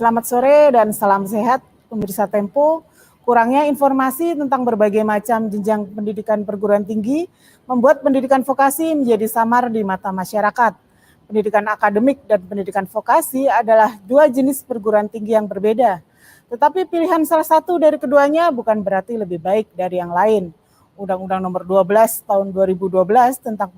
Selamat sore dan salam sehat pemirsa Tempo. Kurangnya informasi tentang berbagai macam jenjang pendidikan perguruan tinggi membuat pendidikan vokasi menjadi samar di mata masyarakat. Pendidikan akademik dan pendidikan vokasi adalah dua jenis perguruan tinggi yang berbeda. Tetapi pilihan salah satu dari keduanya bukan berarti lebih baik dari yang lain. Undang-Undang Nomor 12 Tahun 2012 tentang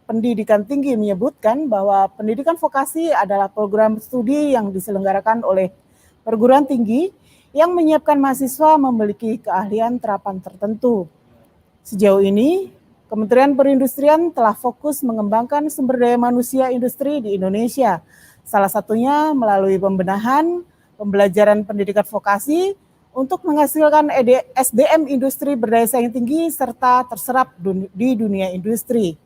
Pendidikan Tinggi menyebutkan bahwa pendidikan vokasi adalah program studi yang diselenggarakan oleh perguruan tinggi yang menyiapkan mahasiswa memiliki keahlian terapan tertentu. Sejauh ini, Kementerian Perindustrian telah fokus mengembangkan sumber daya manusia industri di Indonesia, salah satunya melalui pembenahan pembelajaran pendidikan vokasi untuk menghasilkan SDM industri berdaya saing tinggi serta terserap di dunia industri.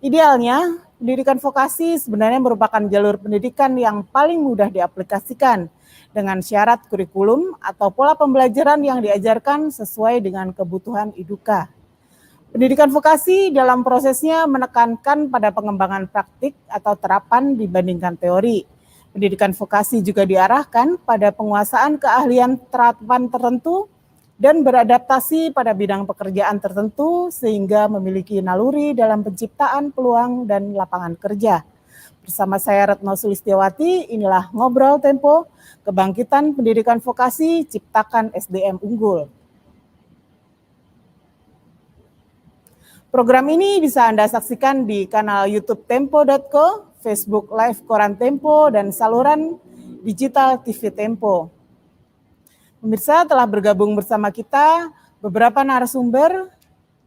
Idealnya, pendidikan vokasi sebenarnya merupakan jalur pendidikan yang paling mudah diaplikasikan dengan syarat kurikulum atau pola pembelajaran yang diajarkan sesuai dengan kebutuhan IDUKA. Pendidikan vokasi dalam prosesnya menekankan pada pengembangan praktik atau terapan dibandingkan teori. Pendidikan vokasi juga diarahkan pada penguasaan keahlian terapan tertentu dan beradaptasi pada bidang pekerjaan tertentu sehingga memiliki naluri dalam penciptaan peluang dan lapangan kerja. Bersama saya Retno Sulistiawati, inilah Ngobrol Tempo, Kebangkitan Pendidikan Vokasi, Ciptakan SDM Unggul. Program ini bisa Anda saksikan di kanal YouTube Tempo.co, Facebook Live Koran Tempo, dan saluran digital TV Tempo. Pemirsa, telah bergabung bersama kita beberapa narasumber,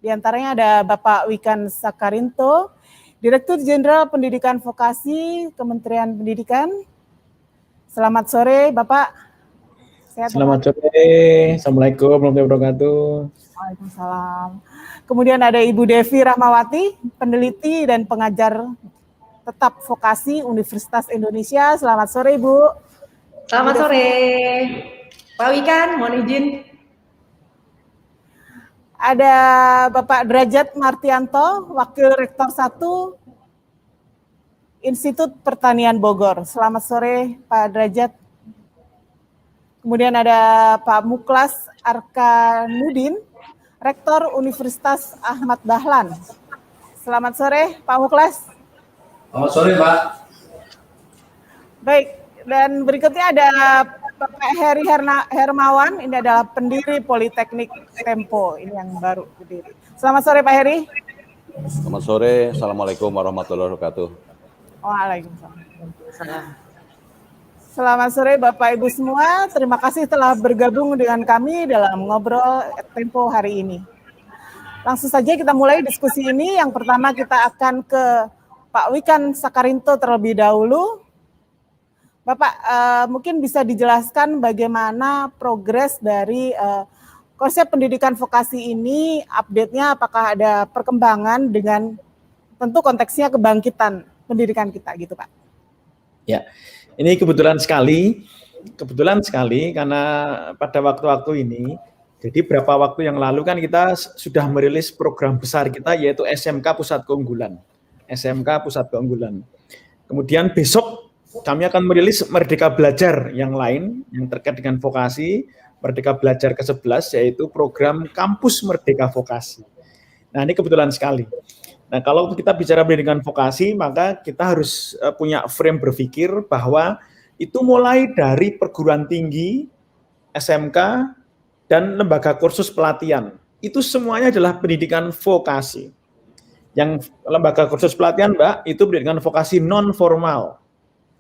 diantaranya ada Bapak Wikan Sakarinto, Direktur Jenderal Pendidikan Vokasi Kementerian Pendidikan. Selamat sore, Bapak. Sehat, selamat sore, Assalamualaikum warahmatullahi wabarakatuh. Waalaikumsalam. Kemudian ada Ibu Devi Rahmawati, peneliti dan pengajar tetap vokasi Universitas Indonesia. Selamat sore, Ibu. Selamat sore, Pak Wikan, mohon izin. Ada Bapak Derajat Martianto, Wakil Rektor 1 Institut Pertanian Bogor. Selamat sore, Pak Derajat. Kemudian ada Pak Muklas Arkanudin, Rektor Universitas Ahmad Dahlan. Selamat sore, Pak Muklas. Selamat sore, Pak. Baik, dan berikutnya ada Bapak Heri Hermawan, ini adalah pendiri Politeknik Tempo, ini yang baru berdiri. Selamat sore, Pak Heri. Selamat sore, Assalamualaikum warahmatullahi wabarakatuh. Waalaikumsalam. Selamat sore Bapak Ibu semua, terima kasih telah bergabung dengan kami dalam Ngobrol Tempo hari ini. Langsung saja kita mulai diskusi ini. Yang pertama kita akan ke Pak Wikan Sakarinto terlebih dahulu. Bapak, mungkin bisa dijelaskan bagaimana progres dari konsep pendidikan vokasi ini, update-nya apakah ada perkembangan dengan tentu konteksnya kebangkitan pendidikan kita gitu Pak. Ya, ini kebetulan sekali karena pada waktu-waktu ini, jadi beberapa waktu yang lalu kan kita sudah merilis program besar kita yaitu SMK Pusat Keunggulan. SMK Pusat Keunggulan. Kemudian besok kami akan merilis Merdeka Belajar yang lain yang terkait dengan vokasi, Merdeka Belajar ke-11 yaitu program Kampus Merdeka Vokasi. Nah, ini kebetulan sekali. Nah, kalau kita bicara pendidikan vokasi, maka kita harus punya frame berpikir bahwa itu mulai dari perguruan tinggi, SMK, dan lembaga kursus pelatihan. Itu semuanya adalah pendidikan vokasi. Yang lembaga kursus pelatihan, Mbak, itu pendidikan vokasi non-formal.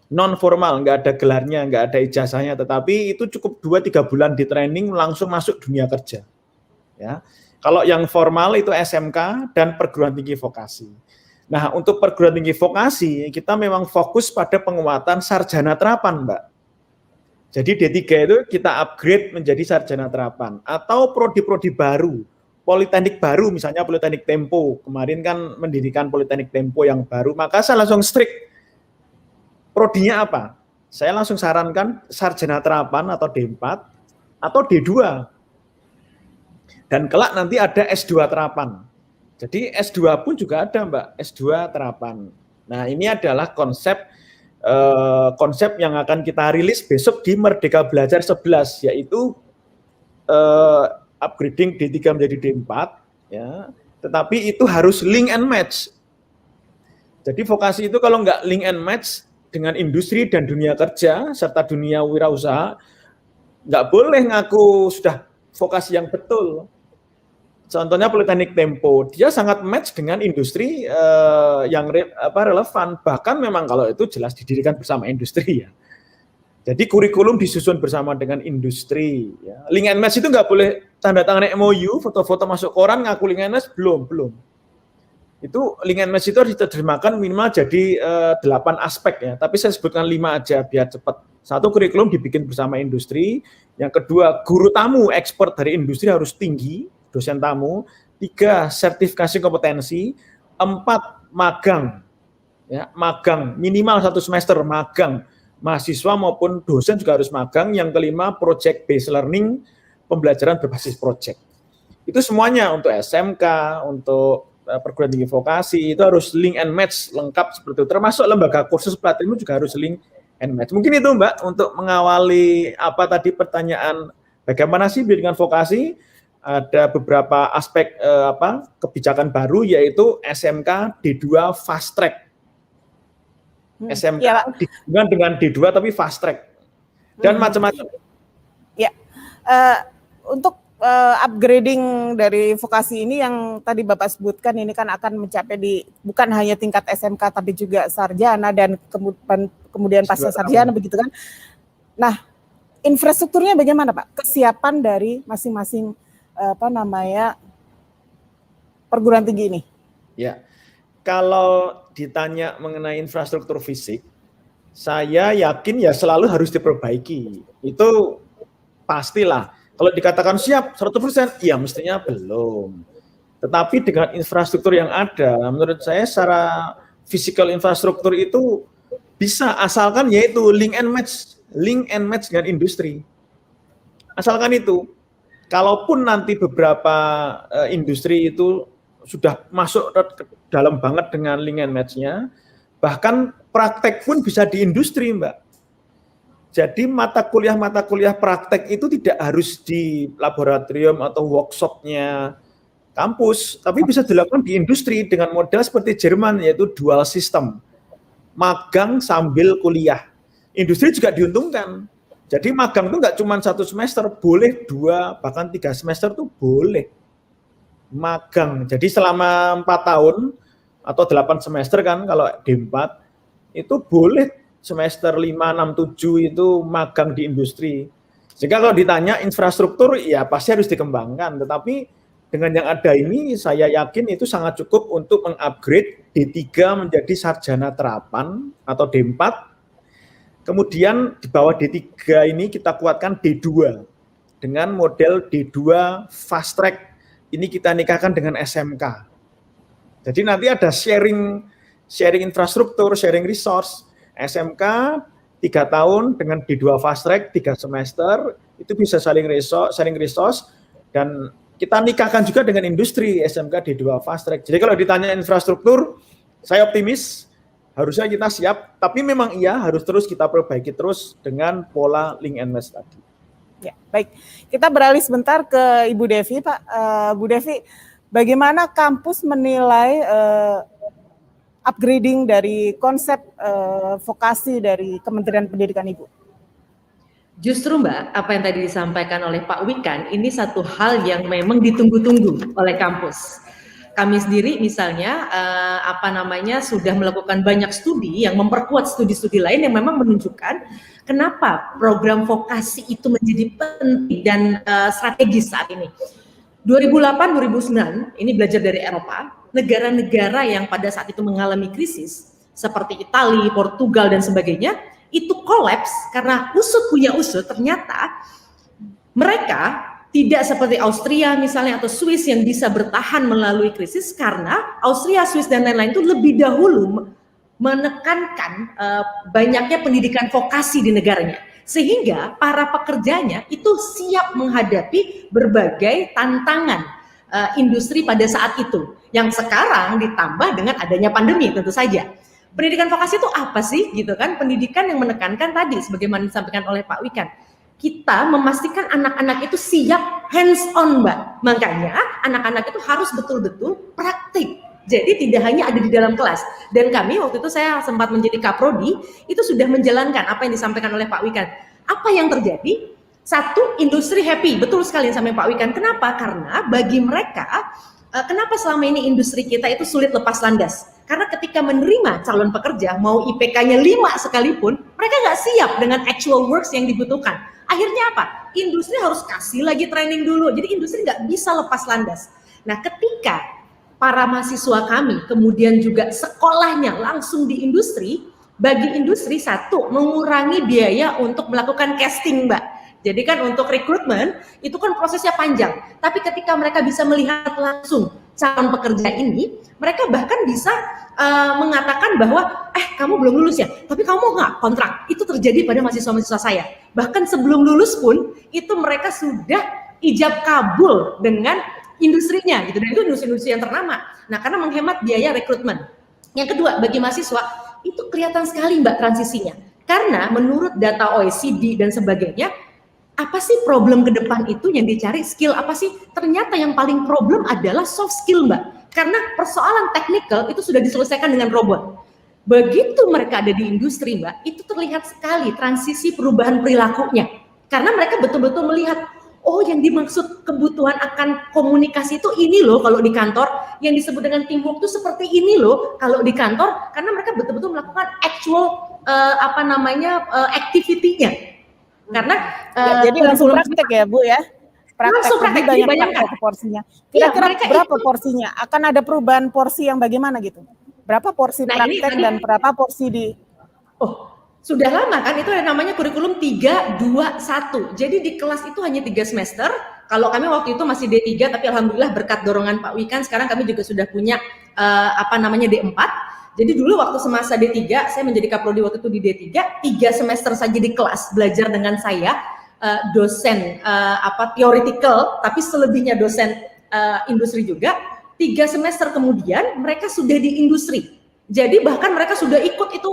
Non-formal, nggak ada gelarnya, nggak ada ijazahnya, tetapi itu cukup 2-3 bulan di training langsung masuk dunia kerja. Ya. Kalau yang formal itu SMK dan perguruan tinggi vokasi. Nah, untuk perguruan tinggi vokasi, kita memang fokus pada penguatan sarjana terapan, Mbak. Jadi D3 itu kita upgrade menjadi sarjana terapan. Atau prodi-prodi baru, Politeknik baru, misalnya Politeknik Tempo. Kemarin kan mendirikan Politeknik Tempo yang baru, maka saya langsung strict. Prodinya apa? Saya langsung sarankan sarjana terapan atau D4 atau D2. Dan kelak nanti ada S2 terapan. Jadi S2 pun juga ada, Mbak, S2 terapan. Nah, ini adalah konsep konsep yang akan kita rilis besok di Merdeka Belajar 11, yaitu upgrading D3 menjadi D4, ya. Tetapi itu harus link and match. Jadi vokasi itu kalau nggak link and match dengan industri dan dunia kerja serta dunia wirausaha, nggak boleh ngaku sudah vokasi yang betul. Contohnya Politeknik Tempo, dia sangat match dengan industri yang relevan. Bahkan memang kalau itu jelas didirikan bersama industri ya. Jadi kurikulum disusun bersama dengan industri. Ya. Link and match itu nggak boleh tanda tangan MOU, foto-foto masuk koran ngaku link and match, belum. Itu link and match itu harus diterjemahkan minimal jadi 8 aspek ya. Tapi saya sebutkan 5 aja biar cepat. 1, kurikulum dibikin bersama industri. Yang kedua, guru tamu expert dari industri harus tinggi, dosen tamu. 3, sertifikasi kompetensi. 4, magang. Ya, magang minimal 1 semester magang. Mahasiswa maupun dosen juga harus magang. Yang kelima, project based learning, pembelajaran berbasis project. Itu semuanya untuk SMK, untuk perguruan tinggi vokasi, itu harus link and match lengkap seperti itu. Termasuk lembaga kursus pelatihan juga harus link and match. Mungkin itu Mbak, untuk mengawali apa tadi pertanyaan bagaimana sih pendidikan vokasi. Ada beberapa aspek kebijakan baru, yaitu SMK D2 fast track. SMK ya, digabungkan dengan D2 tapi fast track. Dan macam-macam. Ya, untuk upgrading dari vokasi ini yang tadi Bapak sebutkan ini kan akan mencapai di bukan hanya tingkat SMK tapi juga sarjana dan kemudian pasca sarjana begitu kan. Nah, infrastrukturnya bagaimana Pak? Kesiapan dari masing-masing perguruan tinggi ini? Ya, kalau ditanya mengenai infrastruktur fisik, saya yakin ya selalu harus diperbaiki. Itu pastilah. Kalau dikatakan siap 100%, ya mestinya belum. Tetapi dengan infrastruktur yang ada, menurut saya secara physical infrastruktur itu bisa, asalkan yaitu link and match dengan industri. Asalkan itu. Kalaupun nanti beberapa industri itu sudah masuk ke dalam banget dengan link and match-nya, bahkan praktek pun bisa di industri, Mbak. Jadi mata kuliah praktek itu tidak harus di laboratorium atau workshop-nya kampus, tapi bisa dilakukan di industri dengan model seperti Jerman, yaitu dual system. Magang sambil kuliah. Industri juga diuntungkan. Jadi magang itu nggak cuma 1 semester, boleh 2, bahkan 3 semester tuh boleh. Magang. Jadi selama 4 tahun atau 8 semester kan kalau D4 itu boleh semester 5, 6, 7 itu magang di industri. Sehingga kalau ditanya infrastruktur ya pasti harus dikembangkan, tetapi dengan yang ada ini saya yakin itu sangat cukup untuk mengupgrade D3 menjadi sarjana terapan atau D4. Kemudian di bawah D3 ini kita kuatkan D2 dengan model D2 fast track. Ini kita nikahkan dengan SMK. Jadi nanti ada sharing infrastruktur, sharing resource. SMK 3 tahun dengan D2 fast track 3 semester itu bisa sharing resource dan kita nikahkan juga dengan industri SMK D2 fast track. Jadi kalau ditanya infrastruktur, saya optimis. Harusnya kita siap, tapi memang iya harus terus kita perbaiki terus dengan pola link and match tadi. Ya, baik. Kita beralih sebentar ke Ibu Devi, Pak. Bu Devi, bagaimana kampus menilai upgrading dari konsep vokasi dari Kementerian Pendidikan Ibu? Justru Mbak, apa yang tadi disampaikan oleh Pak Wikan, ini satu hal yang memang ditunggu-tunggu oleh kampus. Kami sendiri misalnya sudah melakukan banyak studi yang memperkuat studi-studi lain yang memang menunjukkan kenapa program vokasi itu menjadi penting dan strategis saat ini. 2008-2009 ini belajar dari Eropa, negara-negara yang pada saat itu mengalami krisis seperti Italia, Portugal dan sebagainya itu kolaps karena usut punya usut ternyata mereka tidak seperti Austria misalnya atau Swiss yang bisa bertahan melalui krisis karena Austria, Swiss dan lain-lain itu lebih dahulu menekankan banyaknya pendidikan vokasi di negaranya sehingga para pekerjanya itu siap menghadapi berbagai tantangan industri pada saat itu yang sekarang ditambah dengan adanya pandemi tentu saja. Pendidikan vokasi itu apa sih gitu kan? Pendidikan yang menekankan tadi sebagaimana disampaikan oleh Pak Wikan. Kita memastikan anak-anak itu siap hands on, Mbak. Makanya anak-anak itu harus betul-betul praktik. Jadi tidak hanya ada di dalam kelas. Dan kami waktu itu saya sempat menjadi kaprodi, itu sudah menjalankan apa yang disampaikan oleh Pak Wikan. Apa yang terjadi? Satu, industri happy. Betul sekali yang sampai Pak Wikan. Kenapa? Karena bagi mereka, kenapa selama ini industri kita itu sulit lepas landas? Karena ketika menerima calon pekerja, mau IPK-nya 5 sekalipun, mereka nggak siap dengan actual works yang dibutuhkan. Akhirnya apa? Industri harus kasih lagi training dulu. Jadi industri nggak bisa lepas landas. Nah, ketika para mahasiswa kami kemudian juga sekolahnya langsung di industri, bagi industri satu, mengurangi biaya untuk melakukan casting, Mbak. Jadi kan untuk rekrutmen itu kan prosesnya panjang. Tapi ketika mereka bisa melihat langsung calon pekerja ini, mereka bahkan bisa mengatakan bahwa kamu belum lulus ya, tapi kamu mau nggak kontrak? Itu terjadi pada mahasiswa-mahasiswa saya. Bahkan sebelum lulus pun itu mereka sudah ijab kabul dengan industrinya gitu. Dan itu industri-industri yang ternama. Nah, karena menghemat biaya rekrutmen. Yang kedua, bagi mahasiswa itu kelihatan sekali Mbak transisinya. Karena menurut data OECD dan sebagainya, apa sih problem ke depan itu yang dicari, skill apa sih? Ternyata yang paling problem adalah soft skill, Mbak. Karena persoalan teknikal itu sudah diselesaikan dengan robot. Begitu mereka ada di industri, Mbak, itu terlihat sekali transisi perubahan perilakunya. Karena mereka betul-betul melihat, oh yang dimaksud kebutuhan akan komunikasi itu ini loh kalau di kantor, yang disebut dengan teamwork itu seperti ini loh kalau di kantor, karena mereka betul-betul melakukan actual activity-nya. Karena jadi langsung praktek ya Bu ya, langsung praktek, banyak bayangkan porsinya. Kira-kira berapa porsinya? Akan ada perubahan porsi yang bagaimana gitu? Berapa porsi praktek dan berapa porsi di? Sudah lama kan itu ada namanya kurikulum 3-2-1. Jadi di kelas itu hanya 3 semester. Kalau kami waktu itu masih D3, tapi alhamdulillah berkat dorongan Pak Wikan sekarang kami juga sudah punya D4. Jadi dulu waktu semasa D3, saya menjadi kaprodi waktu itu di D3, 3 semester saja di kelas belajar dengan saya, dosen theoretical, tapi selebihnya dosen industri juga. 3 semester kemudian mereka sudah di industri. Jadi bahkan mereka sudah ikut itu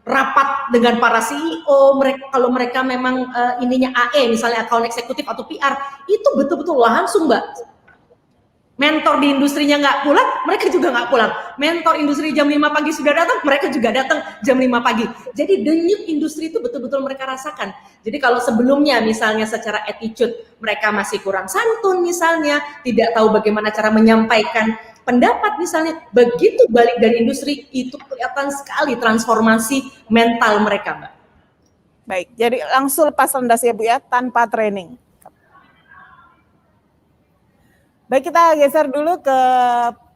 rapat dengan para CEO. Kalau mereka memang ininya AE, misalnya account eksekutif atau PR, itu betul-betul langsung Mbak. Mentor di industrinya nggak pulang, mereka juga nggak pulang. Mentor industri jam 5 pagi sudah datang, mereka juga datang jam 5 pagi. Jadi denyut industri itu betul-betul mereka rasakan. Jadi kalau sebelumnya misalnya secara attitude mereka masih kurang santun misalnya, tidak tahu bagaimana cara menyampaikan pendapat misalnya, begitu balik dari industri itu kelihatan sekali transformasi mental mereka, Mbak. Baik, jadi langsung lepas landas ya Bu ya, tanpa training. Baik, kita geser dulu ke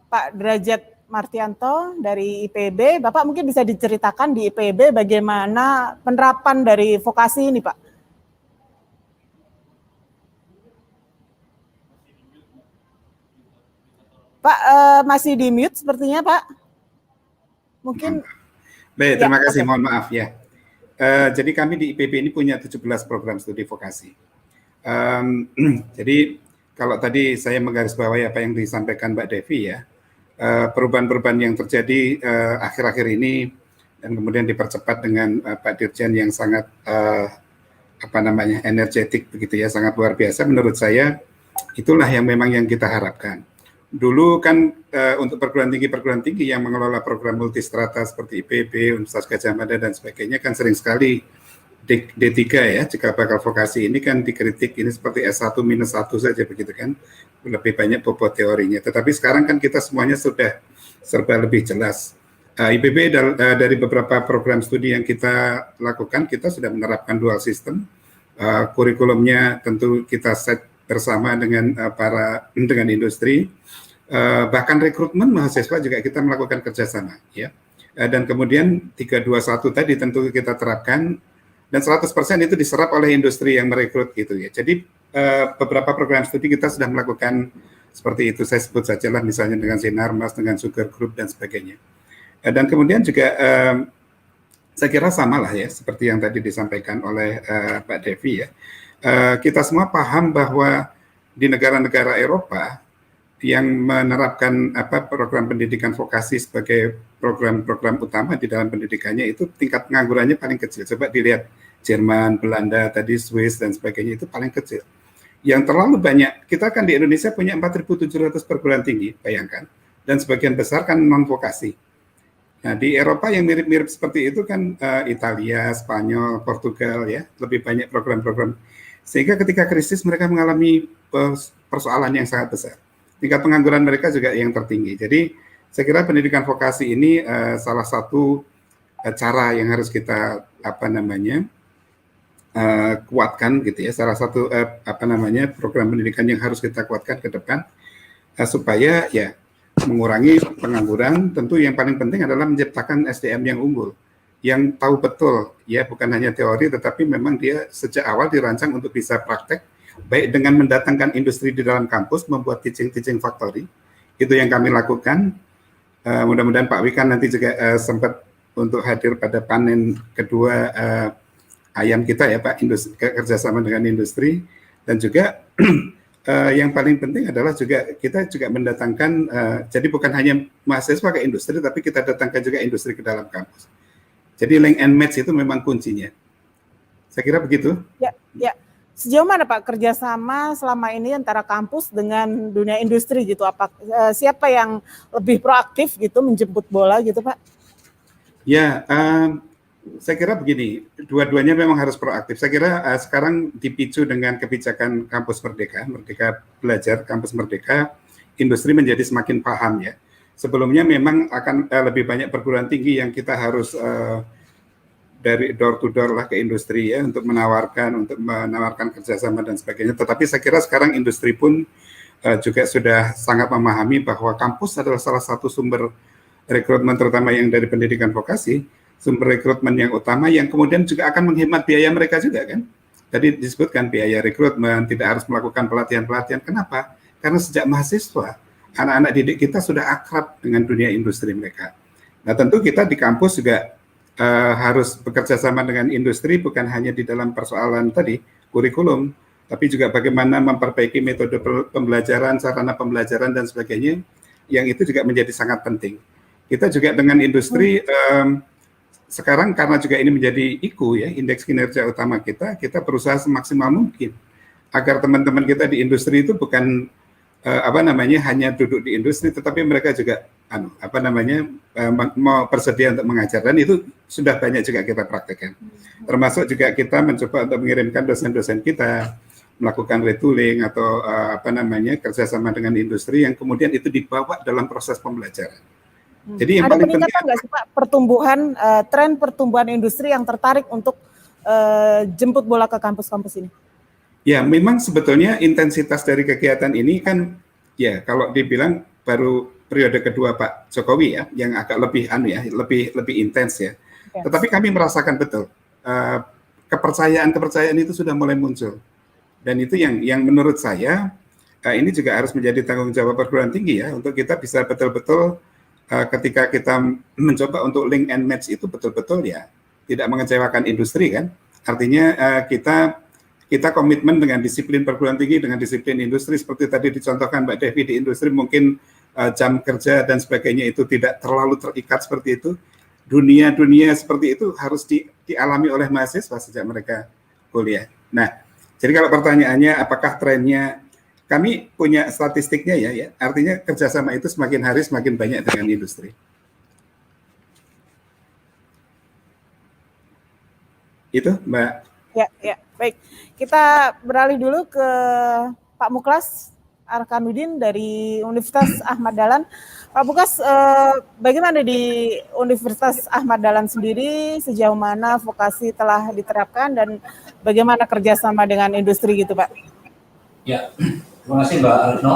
Pak Derajat Martianto dari IPB. Bapak mungkin bisa diceritakan di IPB bagaimana penerapan dari vokasi ini, Pak? Pak, masih di mute sepertinya, Pak. Mungkin. Baik, terima kasih. Mohon maaf ya. Jadi kami di IPB ini punya 17 program studi vokasi. Jadi kalau tadi saya menggarisbawahi apa yang disampaikan Mbak Devi ya, perubahan-perubahan yang terjadi akhir-akhir ini dan kemudian dipercepat dengan Pak Dirjen yang sangat energetik begitu ya, sangat luar biasa. Menurut saya itulah yang memang yang kita harapkan. Dulu kan untuk perguruan tinggi yang mengelola program multistrata seperti IPB, Universitas Gadjah Mada dan sebagainya kan sering sekali D3 ya, jika bakal vokasi ini kan dikritik ini seperti S1-1 saja begitu kan, lebih banyak bobot teorinya. Tetapi sekarang kan kita semuanya sudah serba lebih jelas. IPB dari beberapa program studi yang kita lakukan, kita sudah menerapkan dual system. Kurikulumnya tentu kita set bersama dengan dengan industri. Bahkan rekrutmen mahasiswa juga kita melakukan kerjasama ya. Dan kemudian 321 tadi tentu kita terapkan. Dan 100% itu diserap oleh industri yang merekrut gitu ya. Jadi beberapa program studi kita sudah melakukan seperti itu. Saya sebut saja lah misalnya dengan Sinarmas, dengan Sugar Group dan sebagainya. Dan kemudian juga saya kira sama lah ya seperti yang tadi disampaikan oleh Pak Devi ya. Kita semua paham bahwa di negara-negara Eropa yang menerapkan program pendidikan vokasi sebagai program-program utama di dalam pendidikannya itu tingkat penganggurannya paling kecil. Coba dilihat Jerman, Belanda, tadi Swiss dan sebagainya itu paling kecil. Yang terlalu banyak, kita kan di Indonesia punya 4.700 perguruan tinggi, bayangkan. Dan sebagian besar kan non-vokasi. Nah, di Eropa yang mirip-mirip seperti itu kan Italia, Spanyol, Portugal ya, lebih banyak program-program. Sehingga ketika krisis mereka mengalami persoalan yang sangat besar. Tingkat pengangguran mereka juga yang tertinggi. Jadi saya kira pendidikan vokasi ini salah satu cara yang harus kita kuatkan gitu ya. Salah satu program pendidikan yang harus kita kuatkan ke depan supaya ya mengurangi pengangguran. Tentu yang paling penting adalah menciptakan SDM yang unggul, yang tahu betul ya, bukan hanya teori tetapi memang dia sejak awal dirancang untuk bisa praktek, baik dengan mendatangkan industri di dalam kampus, membuat teaching factory. Itu yang kami lakukan. Mudah-mudahan Pak Wikan nanti juga sempat untuk hadir pada panen kedua ayam kita ya Pak, kerjasama dengan industri. Dan juga yang paling penting adalah juga kita juga mendatangkan, jadi bukan hanya mahasiswa ke industri, tapi kita datangkan juga industri ke dalam kampus. Jadi link and match itu memang kuncinya. Saya kira begitu. Ya. Sejauh mana Pak kerjasama selama ini antara kampus dengan dunia industri gitu? Siapa yang lebih proaktif gitu menjemput bola gitu Pak? Ya, saya kira begini, dua-duanya memang harus proaktif. Saya kira sekarang dipicu dengan kebijakan kampus Merdeka Belajar, kampus Merdeka, industri menjadi semakin paham ya. Sebelumnya memang akan lebih banyak perguruan tinggi yang kita harus dari door to door lah ke industri ya untuk menawarkan kerjasama dan sebagainya. Tetapi saya kira sekarang industri pun juga sudah sangat memahami bahwa kampus adalah salah satu sumber rekrutmen, terutama yang dari pendidikan vokasi, sumber rekrutmen yang utama yang kemudian juga akan menghemat biaya mereka juga kan. Tadi disebutkan biaya rekrutmen, tidak harus melakukan pelatihan-pelatihan. Kenapa? Karena sejak mahasiswa, anak-anak didik kita sudah akrab dengan dunia industri mereka. Nah tentu kita di kampus juga harus bekerja sama dengan industri, bukan hanya di dalam persoalan tadi, kurikulum, tapi juga bagaimana memperbaiki metode pembelajaran, sarana pembelajaran, dan sebagainya, yang itu juga menjadi sangat penting. Kita juga dengan industri, sekarang karena juga ini menjadi IKU, ya, indeks kinerja utama kita berusaha semaksimal mungkin, agar teman-teman kita di industri itu bukan hanya duduk di industri, tetapi mereka juga mau bersedia untuk mengajar, dan itu sudah banyak juga kita praktekkan. Termasuk juga kita mencoba untuk mengirimkan dosen-dosen kita melakukan retooling atau kerjasama dengan industri yang kemudian itu dibawa dalam proses pembelajaran. Jadi yang ada paling peningkatan nggak sih Pak tren pertumbuhan industri yang tertarik untuk jemput bola ke kampus-kampus ini? Ya, memang sebetulnya intensitas dari kegiatan ini kan ya kalau dibilang baru periode kedua Pak Jokowi ya, yang agak lebih lebih intens ya. Yes. Tetapi kami merasakan betul kepercayaan itu sudah mulai muncul. Dan itu yang menurut saya ini juga harus menjadi tanggung jawab perguruan tinggi ya, untuk kita bisa betul-betul ketika kita mencoba untuk link and match itu betul-betul ya tidak mengecewakan industri kan. Artinya kita komitmen dengan disiplin perguruan tinggi, dengan disiplin industri, seperti tadi dicontohkan Mbak Devi di industri mungkin jam kerja dan sebagainya itu tidak terlalu terikat seperti itu. Dunia seperti itu harus dialami oleh mahasiswa sejak mereka kuliah. Nah, jadi kalau pertanyaannya apakah trennya, kami punya statistiknya ya, artinya kerjasama itu semakin hari semakin banyak dengan industri. Itu Mbak. Ya, baik. Kita beralih dulu ke Pak Muklas Arkanuddin dari Universitas Ahmad Dahlan. Pak Muklas, bagaimana di Universitas Ahmad Dahlan sendiri, sejauh mana vokasi telah diterapkan dan bagaimana kerjasama dengan industri gitu Pak? Ya, terima kasih Mbak Retno.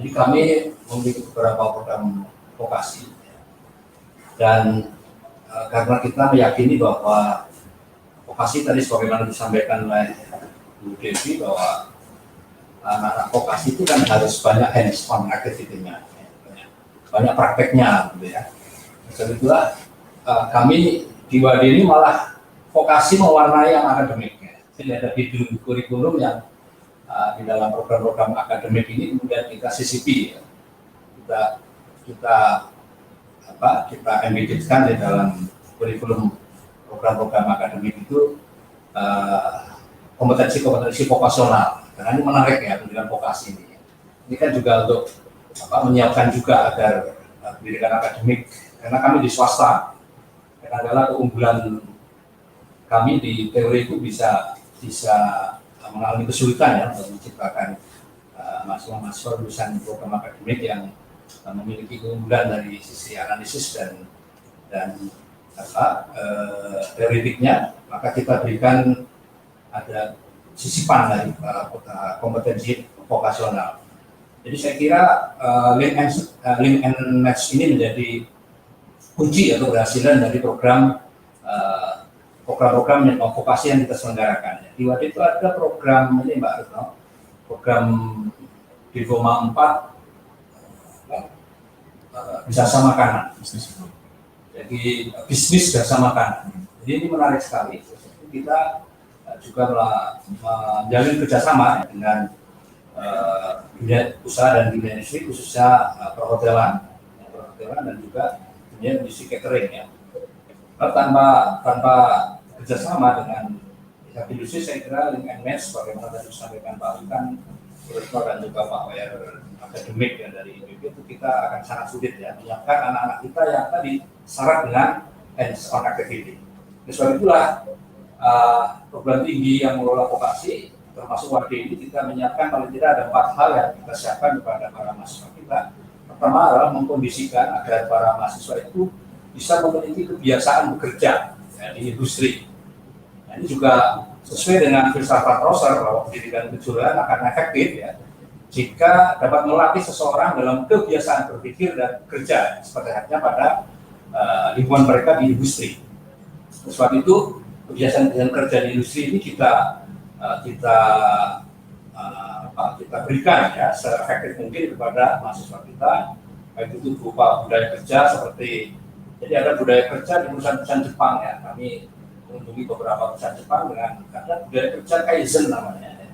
Jadi kami memiliki beberapa program vokasi dan karena kita meyakini bahwa vokasi tadi sebagaimana disampaikan oleh Bu Devi bahwa anak-anak vokasi itu kan harus banyak hands-on activity-nya, banyak prakteknya gitu ya. Jadi itulah kami di Wadi ini malah vokasi mewarnai yang akademiknya. Jadi ada kurikulum yang di dalam program-program akademik ini kemudian kita sisipi ya. kita embedkan di dalam kurikulum program-program akademik itu kompetensi vokasional. Karena ini menarik ya pendidikan vokasi ini. Ini kan juga untuk menyiapkan juga agar pendidikan akademik, karena kami di swasta, kadang-kadang keunggulan kami di teori itu bisa mengalami kesulitan ya untuk menciptakan mahasiswa lulusan program akademik yang memiliki keunggulan dari sisi analisis dan teoretiknya, maka kita berikan ada sisipan dari kompetensi vokasional. Jadi saya kira link and match ini menjadi kunci atau keberhasilan dari program-program vokasi yang kita selenggarakan. Di Wadah itu ada program ini Mbak Retno, program Divoma 4 jasa makanan. Jadi bisnis jasa makanan. Jadi ini menarik sekali. Kita juga menjalin kerjasama dengan dunia usaha dan dunia industri, khususnya perhotelan dan juga dunia industri catering ya. Tanpa kerjasama dengan pihak industri, saya kira link and match bagaimana tadi disampaikan Pak Wikan dan juga Pak Wayer akademik ya dari IPB, itu kita akan sangat sulit ya menyiapkan anak-anak kita yang tadi syarat dengan hands-on activity. Oleh sebab itulah program tinggi yang mengelola vokasi termasuk Wadah ini kita menyiapkan paling tidak ada 4 hal yang kita siapkan kepada para mahasiswa kita. Pertama adalah mengkondisikan agar para mahasiswa itu bisa memiliki kebiasaan bekerja ya, di industri. Nah, ini juga sesuai dengan filsafat Rosser bahwa pendidikan kejuruan akan efektif ya jika dapat melatih seseorang dalam kebiasaan berpikir dan kerja seperti halnya pada lingkungan mereka di industri. Sebab itu kebiasaan kerja di industri ini kita berikan ya seefektif mungkin kepada mahasiswa kita, baik itu berupa budaya kerja seperti, jadi ada budaya kerja di perusahaan-perusahaan Jepang ya, kami mengunjungi beberapa perusahaan Jepang dengan ada budaya kerja Kaizen namanya ya.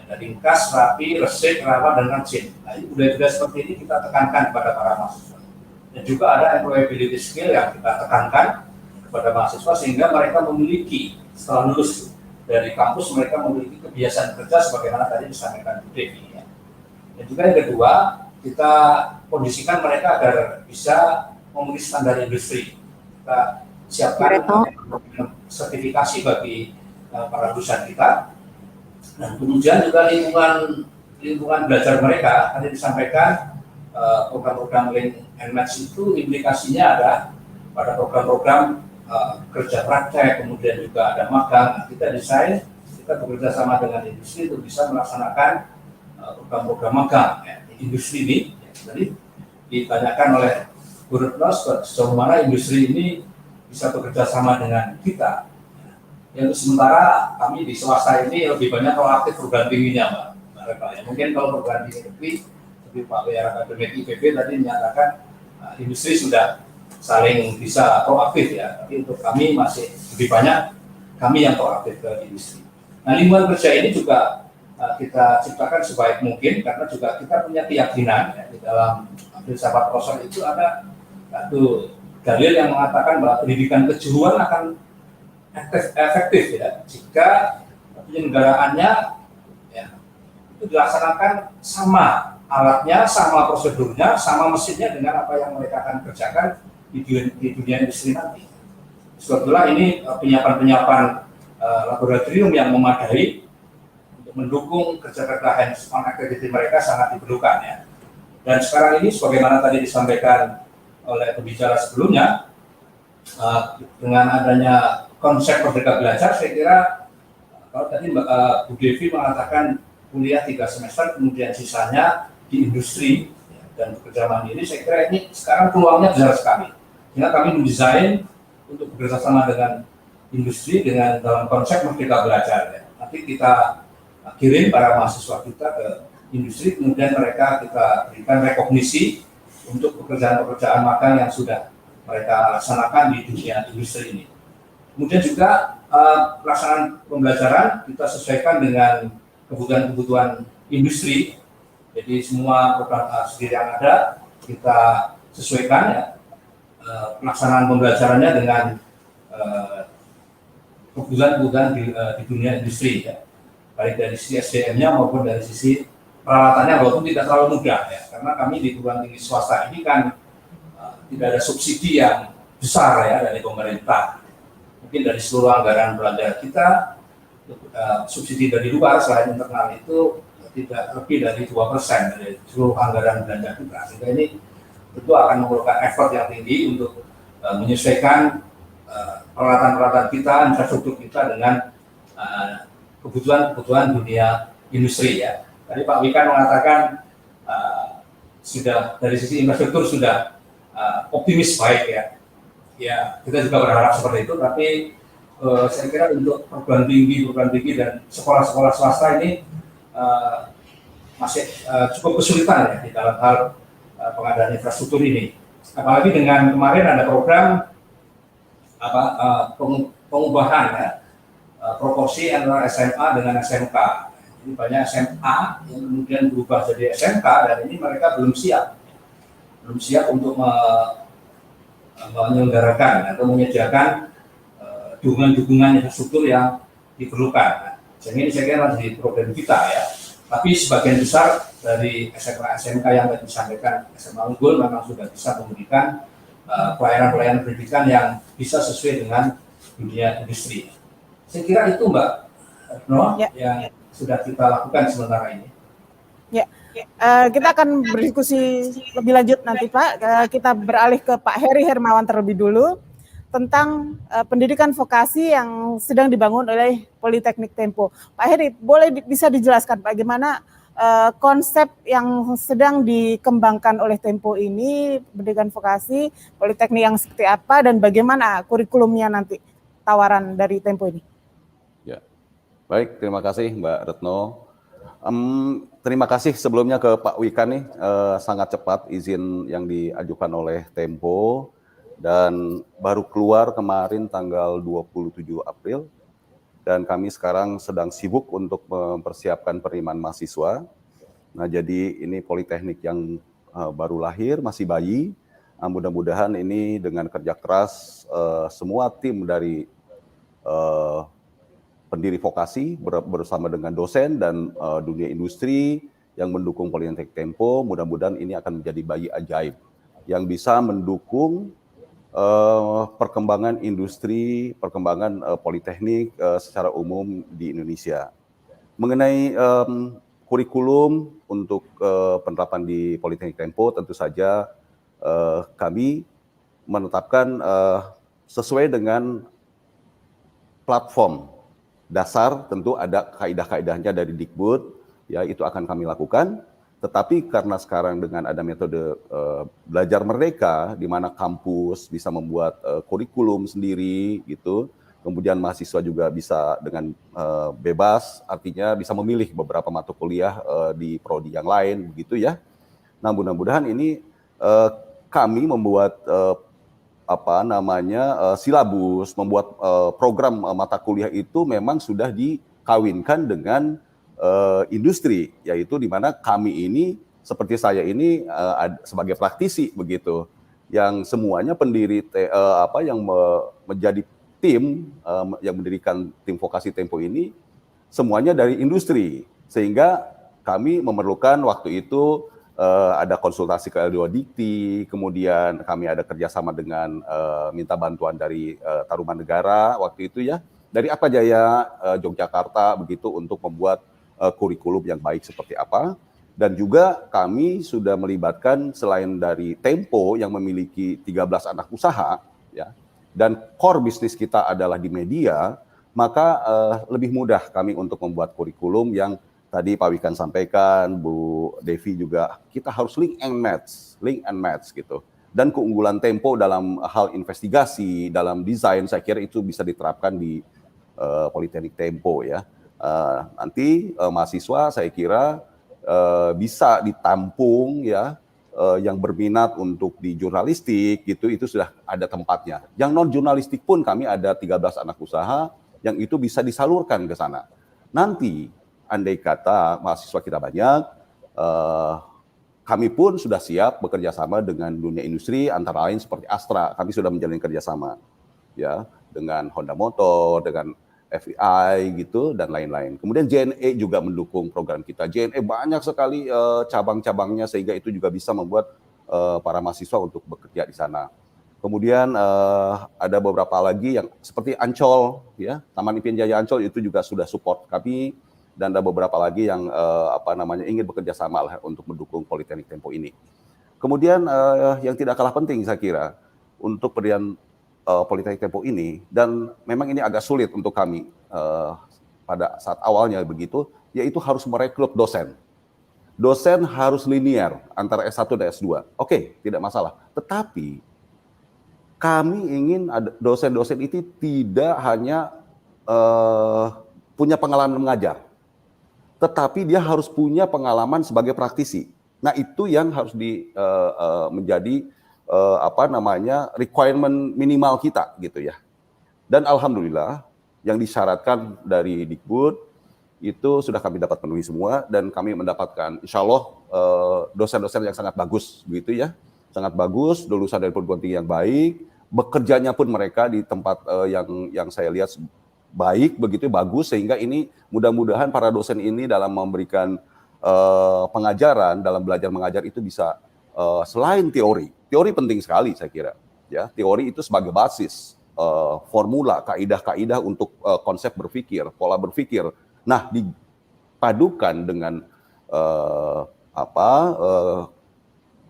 Ada ringkas, rapi, resik, rawat, dan rajin. Nah, ini budaya-budaya seperti ini kita tekankan kepada para mahasiswa. Dan juga ada employability skill yang kita tekankan kepada mahasiswa sehingga mereka memiliki setelah lulus dari kampus mereka memiliki kebiasaan kerja sebagaimana tadi disampaikan Bu Devi ya. Dan juga yang kedua, kita kondisikan mereka agar bisa memenuhi standar industri. Kita siapkan sertifikasi bagi para lulusan kita. Dan kemudian juga lingkungan belajar mereka tadi disampaikan program-program link and match itu implikasinya ada pada program-program kerja praktek, kemudian juga ada magang. Nah, kita desain, kita bekerja sama dengan industri untuk bisa melaksanakan program-program magang ya, di industri ini. Ya. Jadi ditanyakan oleh Bu Retno sejauh mana industri ini bisa bekerja sama dengan kita. Ya, untuk sementara kami di swasta ini lebih banyak proaktif program tingginya Mbak. Ya. Mungkin kalau program tinggi lebih, seperti Pak Wayer akademik IPB tadi menyatakan industri sudah saling bisa proaktif ya, tapi untuk kami masih lebih banyak kami yang proaktif ke industri. Nah, lingkungan kerja ini juga kita ciptakan sebaik mungkin karena juga kita punya keyakinan ya, di dalam filsafat Rosser itu ada satu dalil yang mengatakan bahwa pendidikan kejuruan akan efektif ya jika penyelenggaraannya ya, itu dilaksanakan sama alatnya, sama prosedurnya, sama mesinnya dengan apa yang mereka akan kerjakan di dunia industri nanti. Sebetulnya ini penyiapan laboratorium yang memadai untuk mendukung kerja-kerja hands-on activity mereka sangat diperlukan ya. Dan sekarang ini sebagaimana tadi disampaikan oleh pembicara sebelumnya, dengan adanya konsep Merdeka Belajar, saya kira kalau tadi Bu Devi mengatakan kuliah 3 semester, kemudian sisanya di industri dan bekerja mandiri, saya kira ini sekarang peluangnya besar sekali. Sehingga kami mendesain untuk bekerjasama dengan industri dengan dalam konsep Merdeka Belajar. Ya. Nanti kita kirim para mahasiswa kita ke industri, kemudian mereka kita berikan rekognisi untuk pekerjaan-pekerjaan magang yang sudah mereka laksanakan di dunia industri ini. Kemudian juga pelaksanaan pembelajaran kita sesuaikan dengan kebutuhan-kebutuhan industri. Jadi semua program studi yang ada kita sesuaikan ya pelaksanaan pembelajarannya dengan kebutuhan-kebutuhan di dunia industri ya, baik dari sisi SDM-nya maupun dari sisi peralatannya, walaupun tidak terlalu mudah ya, karena kami di perguruan tinggi swasta ini kan tidak ada subsidi yang besar ya dari pemerintah. Mungkin dari seluruh anggaran belanja kita, subsidi dari luar selain internal itu tidak lebih dari 2% dari seluruh anggaran belanja kita. Sehingga ini tentu akan memerlukan effort yang tinggi untuk menyesuaikan peralatan-peralatan kita, infrastruktur kita dengan kebutuhan dunia industri ya. Tadi Pak Wikan mengatakan sudah dari sisi infrastruktur sudah optimis baik ya. Ya kita juga berharap seperti itu. Tapi saya kira untuk perguruan tinggi dan sekolah-sekolah swasta ini masih cukup kesulitan ya di dalam hal pengadaan infrastruktur ini. Apalagi dengan kemarin ada program pengubahan ya, proporsi antara SMA dengan SMK. Ini banyak SMA yang kemudian berubah jadi SMK dan ini mereka belum siap untuk menyelenggarakan atau menyediakan dukungan infrastruktur yang diperlukan. Jadi ini saya kira di program kita ya. Tapi sebagian besar dari SMK yang tadi disampaikan, SMA unggul memang sudah bisa memberikan pelayanan pendidikan yang bisa sesuai dengan dunia industri. Saya kira itu Mbak Retno yang sudah kita lakukan sementara ini. Ya, kita akan berdiskusi lebih lanjut nanti Pak. Kita beralih ke Pak Heri Hermawan terlebih dulu tentang pendidikan vokasi yang sedang dibangun oleh Politeknik Tempo. Pak Heri, bisa dijelaskan bagaimana konsep yang sedang dikembangkan oleh Tempo ini, pendidikan vokasi, Politeknik yang seperti apa, dan bagaimana kurikulumnya nanti, tawaran dari Tempo ini? Ya, baik, terima kasih Mbak Retno. Terima kasih sebelumnya ke Pak Wikan nih, sangat cepat izin yang diajukan oleh Tempo dan baru keluar kemarin tanggal 27 April dan kami sekarang sedang sibuk untuk mempersiapkan penerimaan mahasiswa. Nah, jadi ini Politeknik yang baru lahir, masih bayi. Mudah-mudahan ini dengan kerja keras semua tim dari pendiri vokasi bersama dengan dosen dan dunia industri yang mendukung Politeknik Tempo, mudah-mudahan ini akan menjadi bayi ajaib yang bisa mendukung perkembangan industri, perkembangan politeknik secara umum di Indonesia. Mengenai kurikulum untuk penerapan di Politeknik Tempo, tentu saja kami menetapkan sesuai dengan platform dasar, tentu ada kaidah-kaidahnya dari Dikbud, ya itu akan kami lakukan. Tetapi karena sekarang dengan ada metode belajar merdeka, di mana kampus bisa membuat kurikulum sendiri, gitu. Kemudian mahasiswa juga bisa dengan bebas, artinya bisa memilih beberapa mata kuliah di prodi yang lain, begitu ya. Nah, mudah-mudahan ini kami membuat silabus, membuat program mata kuliah itu memang sudah dikawinkan dengan industri, yaitu di mana kami ini seperti saya ini sebagai praktisi begitu, yang semuanya pendiri yang menjadi tim yang mendirikan tim vokasi Tempo ini semuanya dari industri, sehingga kami memerlukan waktu itu ada konsultasi ke L2 Dikti, kemudian kami ada kerjasama dengan minta bantuan dari Tarumanegara waktu itu ya, dari Atmajaya Yogyakarta begitu untuk membuat kurikulum yang baik seperti apa. Dan juga kami sudah melibatkan selain dari Tempo yang memiliki 13 anak usaha ya, dan core bisnis kita adalah di media, maka lebih mudah kami untuk membuat kurikulum yang tadi Pak Wikan sampaikan, Bu Devi juga, kita harus link and match gitu. Dan keunggulan Tempo dalam hal investigasi, dalam desain, saya kira itu bisa diterapkan di Politeknik Tempo ya. Nanti mahasiswa saya kira bisa ditampung ya, yang berminat untuk di jurnalistik gitu, itu sudah ada tempatnya. Yang non jurnalistik pun kami ada 13 anak usaha yang itu bisa disalurkan ke sana. Nanti andai kata mahasiswa kita banyak, kami pun sudah siap bekerja sama dengan dunia industri, antara lain seperti Astra. Kami sudah menjalin kerjasama ya dengan Honda Motor, dengan FEI gitu dan lain-lain. Kemudian JNE juga mendukung program kita. JNE banyak sekali cabang-cabangnya sehingga itu juga bisa membuat para mahasiswa untuk bekerja di sana. Kemudian ada beberapa lagi yang seperti Ancol ya, Taman Impian Jaya Ancol itu juga sudah support kami, dan ada beberapa lagi yang ingin bekerja sama lah untuk mendukung Politeknik Tempo ini. Kemudian yang tidak kalah penting saya kira untuk pendirian Politeknik Tempo ini, dan memang ini agak sulit untuk kami pada saat awalnya begitu, yaitu harus merekrut dosen. Dosen harus linear antara S1 dan S2. Oke, tidak masalah. Tetapi kami ingin dosen-dosen itu tidak hanya punya pengalaman mengajar, tetapi dia harus punya pengalaman sebagai praktisi. Nah, itu yang harus menjadi requirement minimal kita gitu ya. Dan alhamdulillah yang disyaratkan dari Dikbud itu sudah kami dapat penuhi semua, dan kami mendapatkan insya Allah dosen-dosen yang sangat bagus begitu ya, sangat bagus, lulusan dari perguruan tinggi yang baik, bekerjanya pun mereka di tempat yang saya lihat baik begitu, bagus, sehingga ini mudah-mudahan para dosen ini dalam memberikan pengajaran, dalam belajar mengajar itu bisa selain teori penting sekali saya kira ya, teori itu sebagai basis formula, kaidah-kaidah untuk konsep berpikir, pola berpikir. Nah, dipadukan dengan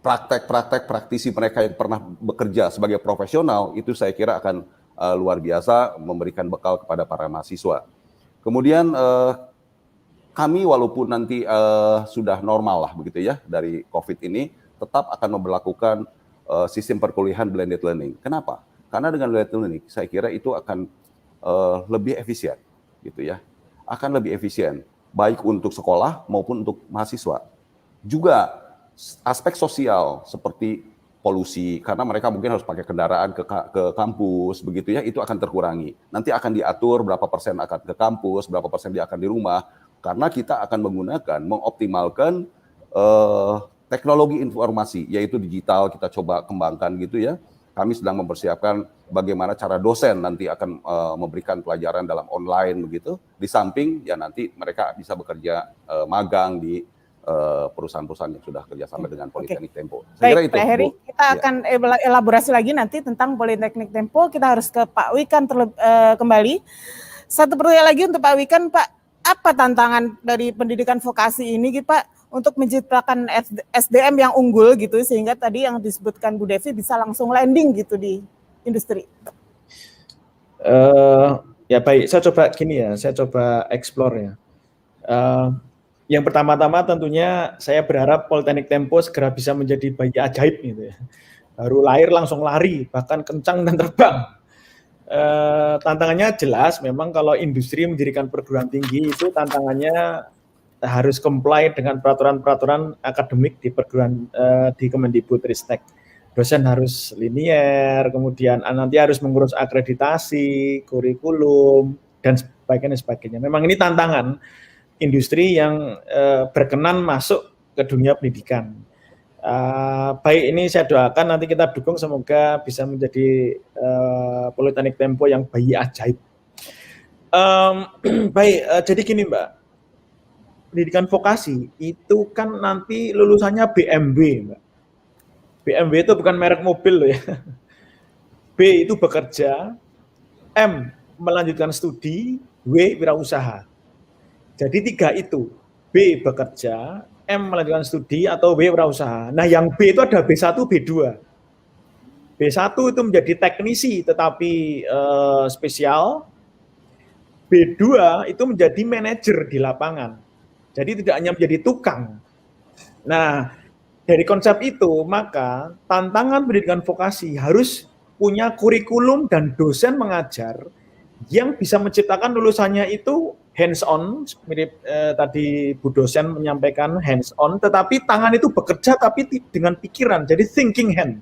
praktek-praktek praktisi mereka yang pernah bekerja sebagai profesional, itu saya kira akan luar biasa memberikan bekal kepada para mahasiswa. Kemudian kami walaupun nanti sudah normal lah begitu ya dari COVID ini, tetap akan memberlakukan sistem perkuliahan blended learning. Kenapa? Karena dengan blended learning saya kira itu akan lebih efisien gitu ya. Akan lebih efisien baik untuk sekolah maupun untuk mahasiswa. Juga aspek sosial seperti polusi, karena mereka mungkin harus pakai kendaraan ke kampus begitu ya, itu akan terkurangi. Nanti akan diatur berapa persen akan ke kampus, berapa persen dia akan di rumah, karena kita akan mengoptimalkan teknologi informasi, yaitu digital, kita coba kembangkan gitu ya. Kami sedang mempersiapkan bagaimana cara dosen nanti akan memberikan pelajaran dalam online begitu. Di samping ya nanti mereka bisa bekerja magang di perusahaan-perusahaan yang sudah kerjasama dengan Politeknik Tempo. Saya kira itu, Pak Heri, kita akan elaborasi lagi nanti tentang Politeknik Tempo. Kita harus ke Pak Wikan kembali. Satu pertanyaan lagi untuk Pak Wikan, Pak. Apa tantangan dari pendidikan vokasi ini, gitu, Pak, untuk menciptakan SDM yang unggul gitu, sehingga tadi yang disebutkan Bu Devi bisa langsung landing gitu di industri? Ya baik, saya coba explore ya. Yang pertama-tama tentunya saya berharap Politeknik Tempo segera bisa menjadi bayi ajaib gitu ya. Baru lahir langsung lari, bahkan kencang dan terbang. Tantangannya jelas, memang kalau industri mendirikan perguruan tinggi itu tantangannya harus comply dengan peraturan-peraturan akademik di perguruan di Kemendikbudristek. Dosen harus linear, kemudian nanti harus mengurus akreditasi, kurikulum, dan sebagainya. Memang ini tantangan industri yang berkenan masuk ke dunia pendidikan. Baik, ini saya doakan nanti kita dukung, semoga bisa menjadi Politeknik Tempo yang bayi ajaib. Baik, jadi gini Mbak, pendidikan vokasi itu kan nanti lulusannya BMW Mbak. BMW itu bukan merek mobil loh ya. B itu bekerja, M melanjutkan studi, W wirausaha. Jadi 3 itu, B bekerja, M melanjutkan studi, atau W wirausaha. Nah yang B itu ada B1, B2. B1 itu menjadi teknisi tetapi spesial, B2 itu menjadi manajer di lapangan. Jadi tidak hanya menjadi tukang. Nah, dari konsep itu, maka tantangan pendidikan vokasi harus punya kurikulum dan dosen mengajar yang bisa menciptakan lulusannya itu hands-on, mirip tadi Bu dosen menyampaikan hands-on, tetapi tangan itu bekerja tapi dengan pikiran, jadi thinking hand.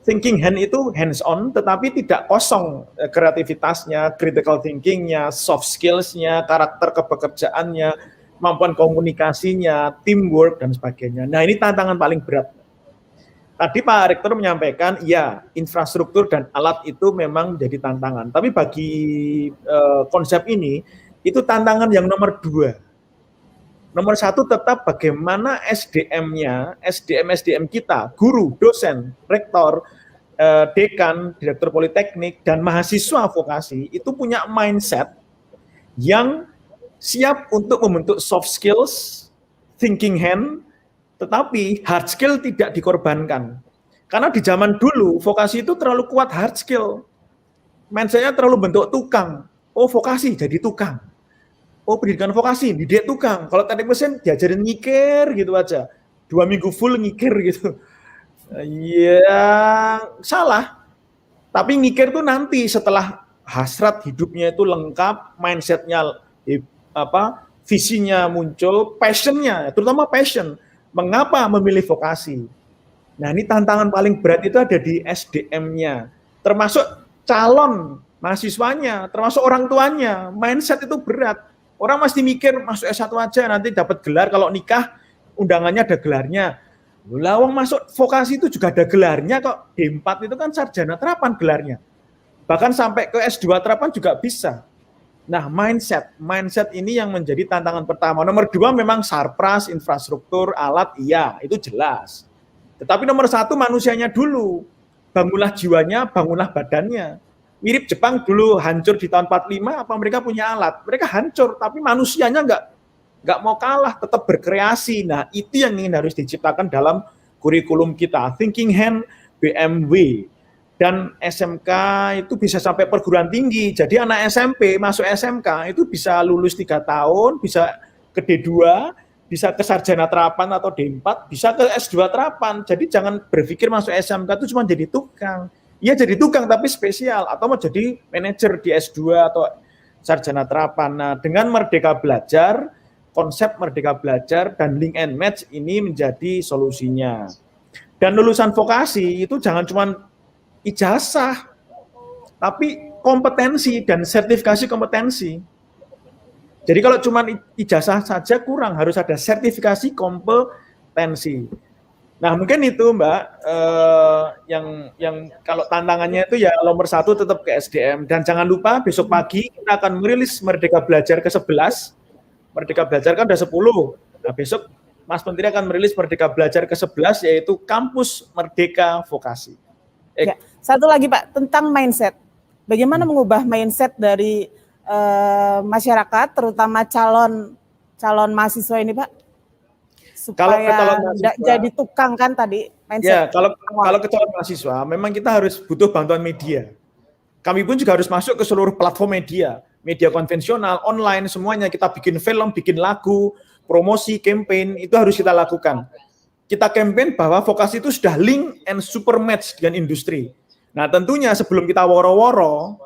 Thinking hand itu hands-on, tetapi tidak kosong kreativitasnya, critical thinking-nya, soft skills-nya, karakter kepekerjaannya, kemampuan komunikasinya, teamwork, dan sebagainya. Nah, ini tantangan paling berat. Tadi Pak Rektor menyampaikan, ya, infrastruktur dan alat itu memang menjadi tantangan. Tapi bagi konsep ini, itu tantangan yang nomor 2. Nomor 1 tetap bagaimana SDM-nya, SDM kita, guru, dosen, rektor, dekan, direktur politeknik, dan mahasiswa vokasi, itu punya mindset yang siap untuk membentuk soft skills, thinking hand, tetapi hard skill tidak dikorbankan. Karena di zaman dulu, vokasi itu terlalu kuat hard skill. Mindset-nya terlalu bentuk tukang. Oh, vokasi jadi tukang. Oh, pendidikan vokasi, dididik tukang. Kalau teknik mesin, diajarin ngikir gitu aja. 2 minggu full ngikir gitu. Ya, salah. Tapi ngikir itu nanti setelah hasrat hidupnya itu lengkap, mindset-nya visinya muncul, passion-nya, terutama passion. Mengapa memilih vokasi? Nah, ini tantangan paling berat itu ada di SDM-nya, termasuk calon mahasiswanya, termasuk orang tuanya. Mindset itu berat. Orang mesti mikir masuk S1 aja nanti dapat gelar, kalau nikah undangannya ada gelarnya. Lawang masuk vokasi itu juga ada gelarnya kok. D4 itu kan sarjana terapan gelarnya. Bahkan sampai ke S2 terapan juga bisa. Nah, mindset ini yang menjadi tantangan pertama. Nomor 2 memang sarpras, infrastruktur, alat, iya, itu jelas. Tetapi nomor 1 manusianya dulu. Bangunlah jiwanya, bangunlah badannya. Mirip Jepang dulu hancur di tahun 45, apa mereka punya alat? Mereka hancur, tapi manusianya nggak mau kalah, tetap berkreasi. Nah, itu yang ingin harus diciptakan dalam kurikulum kita. Thinking Hand, BMW. Dan SMK itu bisa sampai perguruan tinggi. Jadi anak SMP masuk SMK itu bisa lulus 3 tahun, bisa ke D2, bisa ke sarjana terapan atau D4, bisa ke S2 terapan. Jadi jangan berpikir masuk SMK itu cuma jadi tukang. Iya jadi tukang tapi spesial, atau mau jadi manajer di S2 atau sarjana terapan. Nah, dengan Merdeka Belajar, konsep Merdeka Belajar dan link and match ini menjadi solusinya. Dan lulusan vokasi itu jangan cuma ijazah, tapi kompetensi dan sertifikasi kompetensi. Jadi kalau cuma ijazah saja kurang, harus ada sertifikasi kompetensi. Nah, mungkin itu Mbak, yang kalau tantangannya itu ya nomor 1 tetap ke SDM. Dan jangan lupa besok pagi kita akan merilis Merdeka Belajar ke-11. Merdeka Belajar kan udah 10. Nah, besok Mas Menteri akan merilis Merdeka Belajar ke-11, yaitu Kampus Merdeka Vokasi. Ya, satu lagi Pak, tentang mindset. Bagaimana mengubah mindset dari masyarakat, terutama calon mahasiswa ini Pak? Supaya tidak jadi tukang kan tadi mindset. Ya, kalau ke calon mahasiswa, memang kita harus butuh bantuan media. Kami pun juga harus masuk ke seluruh platform media konvensional, online, semuanya. Kita bikin film, bikin lagu, promosi, campaign, itu harus kita lakukan. Kita campaign bahwa vokasi itu sudah link and super match dengan industri. Nah, tentunya sebelum kita woro-woro,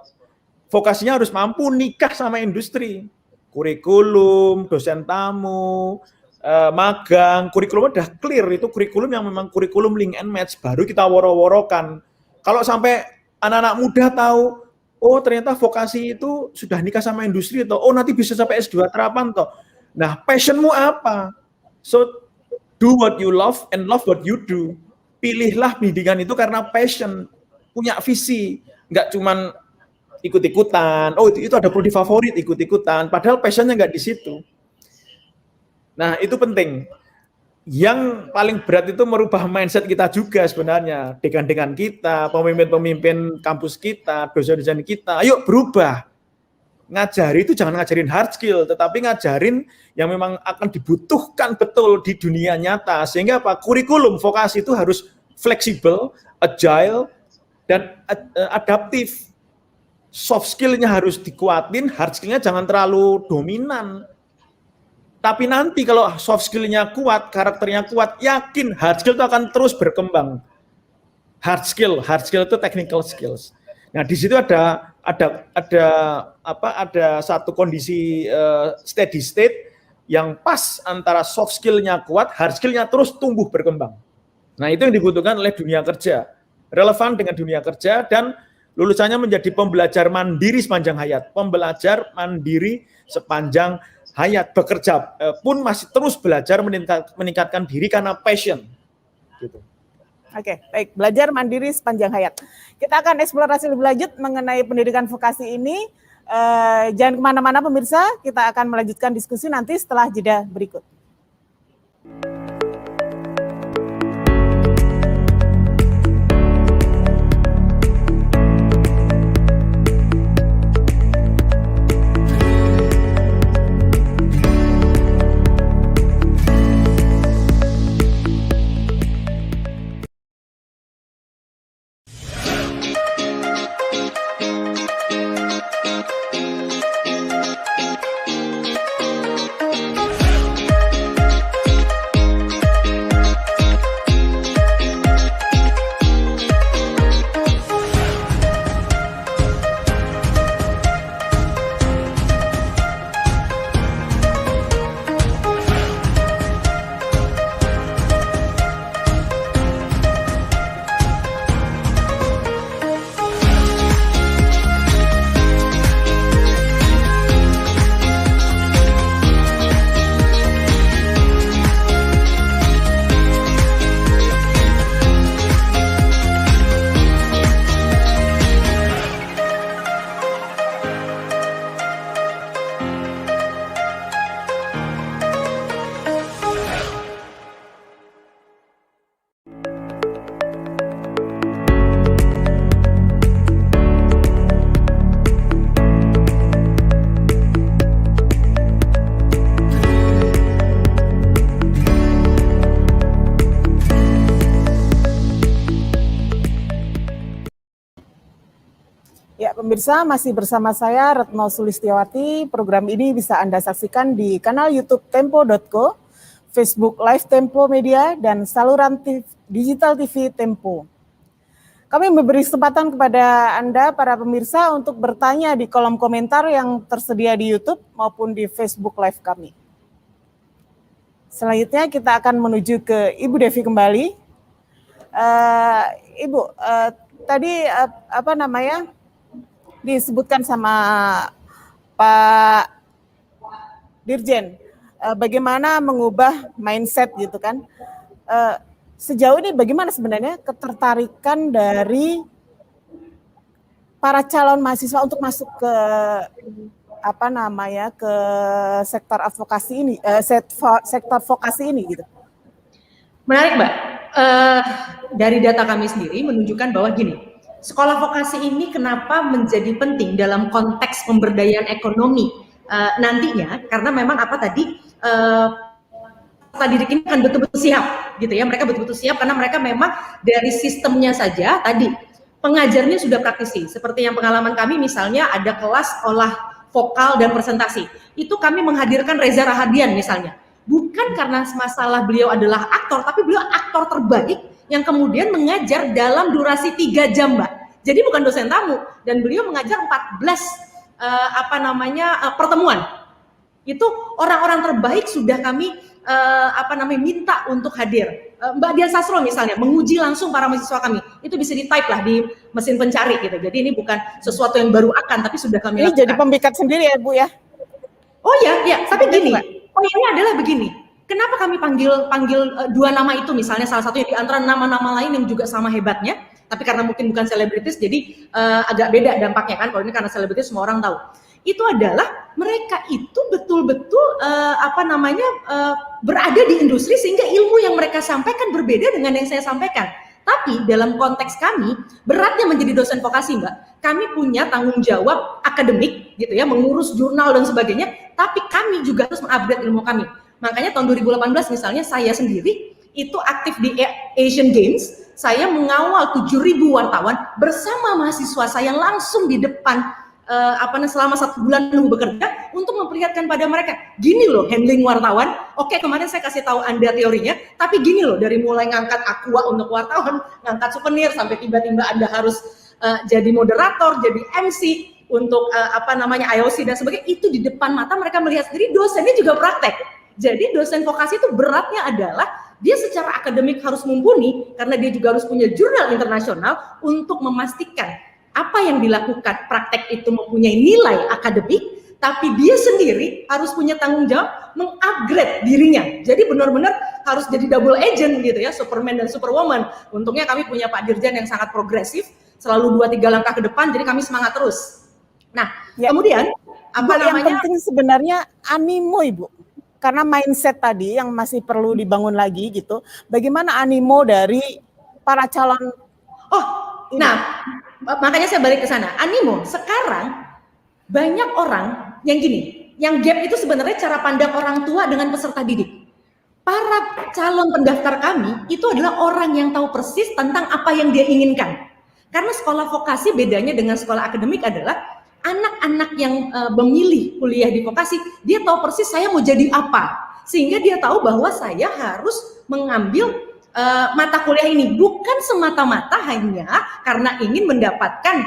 vokasinya harus mampu nikah sama industri. Kurikulum, dosen tamu, magang, kurikulum udah clear, itu kurikulum yang memang kurikulum link and match, baru kita woro-worokan. Kalau sampai anak-anak muda tahu, oh ternyata vokasi itu sudah nikah sama industri, atau oh nanti bisa sampai S2 terapan toh. Nah, passionmu apa? So, do what you love and love what you do. Pilihlah pendidikan itu karena passion, punya visi, nggak cuman ikut-ikutan. Oh itu ada prodi favorit, ikut-ikutan. Padahal passionnya nggak di situ. Nah itu penting. Yang paling berat itu merubah mindset kita juga sebenarnya. Dekan-dekan kita, pemimpin-pemimpin kampus kita, dosen-dosen kita, ayo berubah. Ngajari itu jangan ngajarin hard skill, tetapi ngajarin yang memang akan dibutuhkan betul di dunia nyata. Sehingga apa? Kurikulum vokasi itu harus fleksibel, agile, dan adaptif. Soft skill-nya harus dikuatin, hard skill-nya jangan terlalu dominan. Tapi nanti kalau soft skill-nya kuat, karakternya kuat, yakin hard skill itu akan terus berkembang. Hard skill itu technical skills. Nah, di situ ada satu kondisi steady state yang pas antara soft skill-nya kuat, hard skill-nya terus tumbuh berkembang. Nah, itu yang dibutuhkan oleh dunia kerja. Relevan dengan dunia kerja dan lulusannya menjadi pembelajar mandiri sepanjang hayat. Pembelajar mandiri sepanjang hayat bekerja pun masih terus belajar meningkatkan diri karena passion. Gitu. Oke, baik. Belajar mandiri sepanjang hayat. Kita akan eksplorasi lebih lanjut mengenai pendidikan vokasi ini. Jangan kemana-mana pemirsa, kita akan melanjutkan diskusi nanti setelah jeda berikut. Ya, pemirsa, masih bersama saya Retno Sulistiawati. Program ini bisa Anda saksikan di kanal YouTube Tempo.co, Facebook Live Tempo Media, dan saluran digital TV Tempo. Kami memberi kesempatan kepada Anda, para pemirsa, untuk bertanya di kolom komentar yang tersedia di YouTube maupun di Facebook Live kami. Selanjutnya kita akan menuju ke Ibu Devi kembali. Ibu, tadi disebutkan sama Pak Dirjen, bagaimana mengubah mindset gitu kan. Sejauh ini bagaimana sebenarnya ketertarikan dari para calon mahasiswa untuk masuk ke ke sektor advokasi ini, sektor vokasi ini gitu? Menarik, Mbak. Dari data kami sendiri menunjukkan bahwa gini, sekolah vokasi ini kenapa menjadi penting dalam konteks pemberdayaan ekonomi nantinya, karena memang didik ini akan betul-betul siap gitu ya, mereka betul-betul siap karena mereka memang dari sistemnya saja tadi pengajarnya sudah praktisi. Seperti yang pengalaman kami misalnya ada kelas olah vokal dan presentasi, itu kami menghadirkan Reza Rahadian misalnya, bukan karena masalah beliau adalah aktor, tapi beliau aktor terbaik yang kemudian mengajar dalam durasi 3 jam, Mbak. Jadi bukan dosen tamu, dan beliau mengajar 14 pertemuan. Itu orang-orang terbaik sudah kami minta untuk hadir. Mbak Dian Sastro misalnya menguji langsung para mahasiswa kami. Itu bisa di-type lah di mesin pencari gitu. Jadi ini bukan sesuatu yang baru akan, tapi sudah kami lakukan. Ini jadi pembikat sendiri ya, Bu ya? Oh ya, tapi gini. Poinnya adalah begini. Kenapa kami panggil 2 nama itu misalnya, salah satunya di antara nama-nama lain yang juga sama hebatnya, tapi karena mungkin bukan selebritis jadi agak beda dampaknya kan. Kalau ini karena selebritis semua orang tahu. Itu adalah mereka itu betul-betul berada di industri sehingga ilmu yang mereka sampaikan berbeda dengan yang saya sampaikan. Tapi dalam konteks kami, beratnya menjadi dosen vokasi, Mbak. Kami punya tanggung jawab akademik gitu ya, mengurus jurnal dan sebagainya, tapi kami juga harus mengupgrade ilmu kami. Makanya tahun 2018 misalnya saya sendiri itu aktif di Asian Games, saya mengawal 7.000 wartawan bersama mahasiswa saya langsung di depan selama 1 bulan nunggu bekerja untuk memperlihatkan pada mereka, gini loh handling wartawan. Oke, kemarin saya kasih tahu Anda teorinya, tapi gini loh, dari mulai ngangkat aqua untuk wartawan, ngangkat souvenir, sampai tiba-tiba Anda harus jadi moderator, jadi MC untuk IOC dan sebagainya, itu di depan mata mereka melihat sendiri, dosennya juga praktek. Jadi dosen vokasi itu beratnya adalah dia secara akademik harus mumpuni karena dia juga harus punya jurnal internasional untuk memastikan apa yang dilakukan praktek itu mempunyai nilai akademik, tapi dia sendiri harus punya tanggung jawab mengupgrade dirinya. Jadi benar-benar harus jadi double agent gitu ya, Superman dan Superwoman. Untungnya kami punya Pak Dirjen yang sangat progresif, selalu 2-3 langkah ke depan, jadi kami semangat terus. Nah, kemudian yang penting sebenarnya animo, Ibu. Karena mindset tadi yang masih perlu dibangun lagi gitu. Bagaimana animo dari para calon? Nah, makanya saya balik ke sana. Animo sekarang banyak orang yang gini, yang gap itu sebenarnya cara pandang orang tua dengan peserta didik. Para calon pendaftar kami itu adalah orang yang tahu persis tentang apa yang dia inginkan. Karena sekolah vokasi bedanya dengan sekolah akademik adalah anak-anak yang memilih kuliah di vokasi, dia tahu persis saya mau jadi apa. Sehingga dia tahu bahwa saya harus mengambil mata kuliah ini bukan semata-mata hanya karena ingin mendapatkan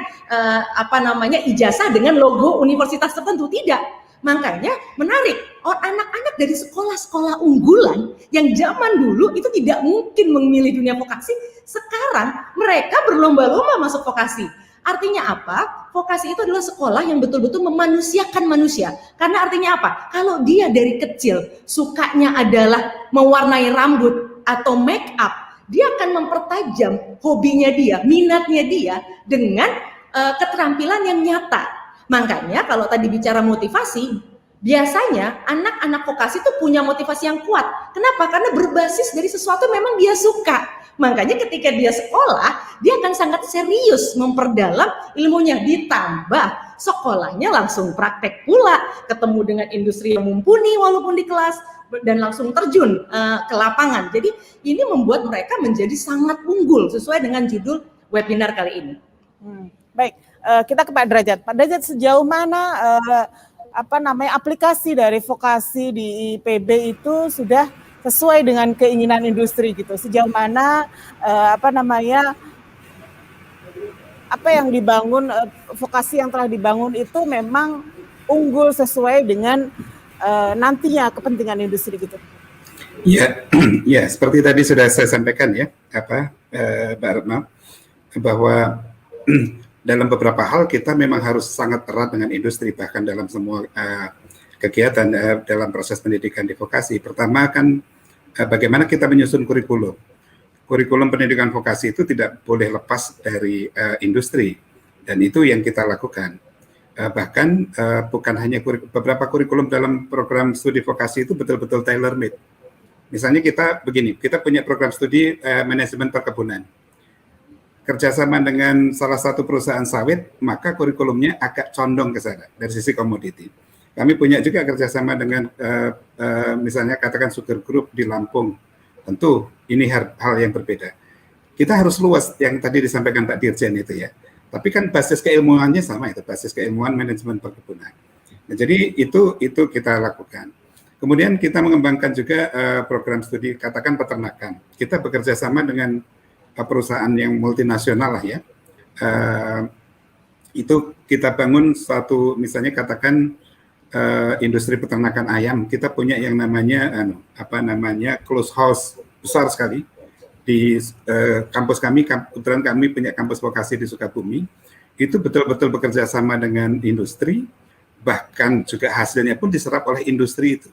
ijazah dengan logo universitas tertentu, tidak. Makanya menarik, anak-anak dari sekolah-sekolah unggulan yang zaman dulu itu tidak mungkin memilih dunia vokasi, sekarang mereka berlomba-lomba masuk vokasi. Artinya apa? Vokasi itu adalah sekolah yang betul-betul memanusiakan manusia. Karena artinya apa? Kalau dia dari kecil sukanya adalah mewarnai rambut atau make up, dia akan mempertajam hobinya dia, minatnya dia dengan keterampilan yang nyata. Makanya kalau tadi bicara motivasi, biasanya anak-anak vokasi itu punya motivasi yang kuat. Kenapa? Karena berbasis dari sesuatu memang dia suka. Makanya ketika dia sekolah, dia akan sangat serius memperdalam ilmunya. Ditambah sekolahnya langsung praktek pula, ketemu dengan industri yang mumpuni walaupun di kelas, dan langsung terjun ke lapangan. Jadi ini membuat mereka menjadi sangat unggul sesuai dengan judul webinar kali ini. Baik, kita ke Pak Derajat. Pak Derajat, sejauh mana aplikasi dari vokasi di IPB itu sudah sesuai dengan keinginan industri gitu? Sejauh mana apa yang dibangun, vokasi yang telah dibangun itu memang unggul sesuai dengan nantinya kepentingan industri gitu? Ya, ya seperti tadi sudah saya sampaikan ya, Mbak Retno, bahwa dalam beberapa hal kita memang harus sangat erat dengan industri, bahkan dalam semua kegiatan dalam proses pendidikan di vokasi. Pertama kan bagaimana kita menyusun kurikulum. Kurikulum pendidikan vokasi itu tidak boleh lepas dari industri, dan itu yang kita lakukan. Bahkan bukan hanya beberapa kurikulum dalam program studi vokasi itu betul-betul tailor-made. Misalnya kita begini, kita punya program studi manajemen perkebunan. Kerjasama dengan salah satu perusahaan sawit, maka kurikulumnya agak condong ke sana dari sisi komoditi. Kami punya juga kerjasama dengan misalnya katakan Sugar Group di Lampung. Tentu ini hal yang berbeda. Kita harus luas yang tadi disampaikan Pak Dirjen itu ya. Tapi kan basis keilmuannya sama, itu basis keilmuan manajemen perkebunan. Nah, jadi itu kita lakukan. Kemudian kita mengembangkan juga program studi katakan peternakan. Kita bekerja sama dengan perusahaan yang multinasional lah ya. Itu kita bangun suatu misalnya katakan industri peternakan ayam. Kita punya yang namanya close house besar sekali di kampus kami. Kebetulan kami punya kampus vokasi di Sukabumi. Itu betul-betul bekerja sama dengan industri, bahkan juga hasilnya pun diserap oleh industri itu.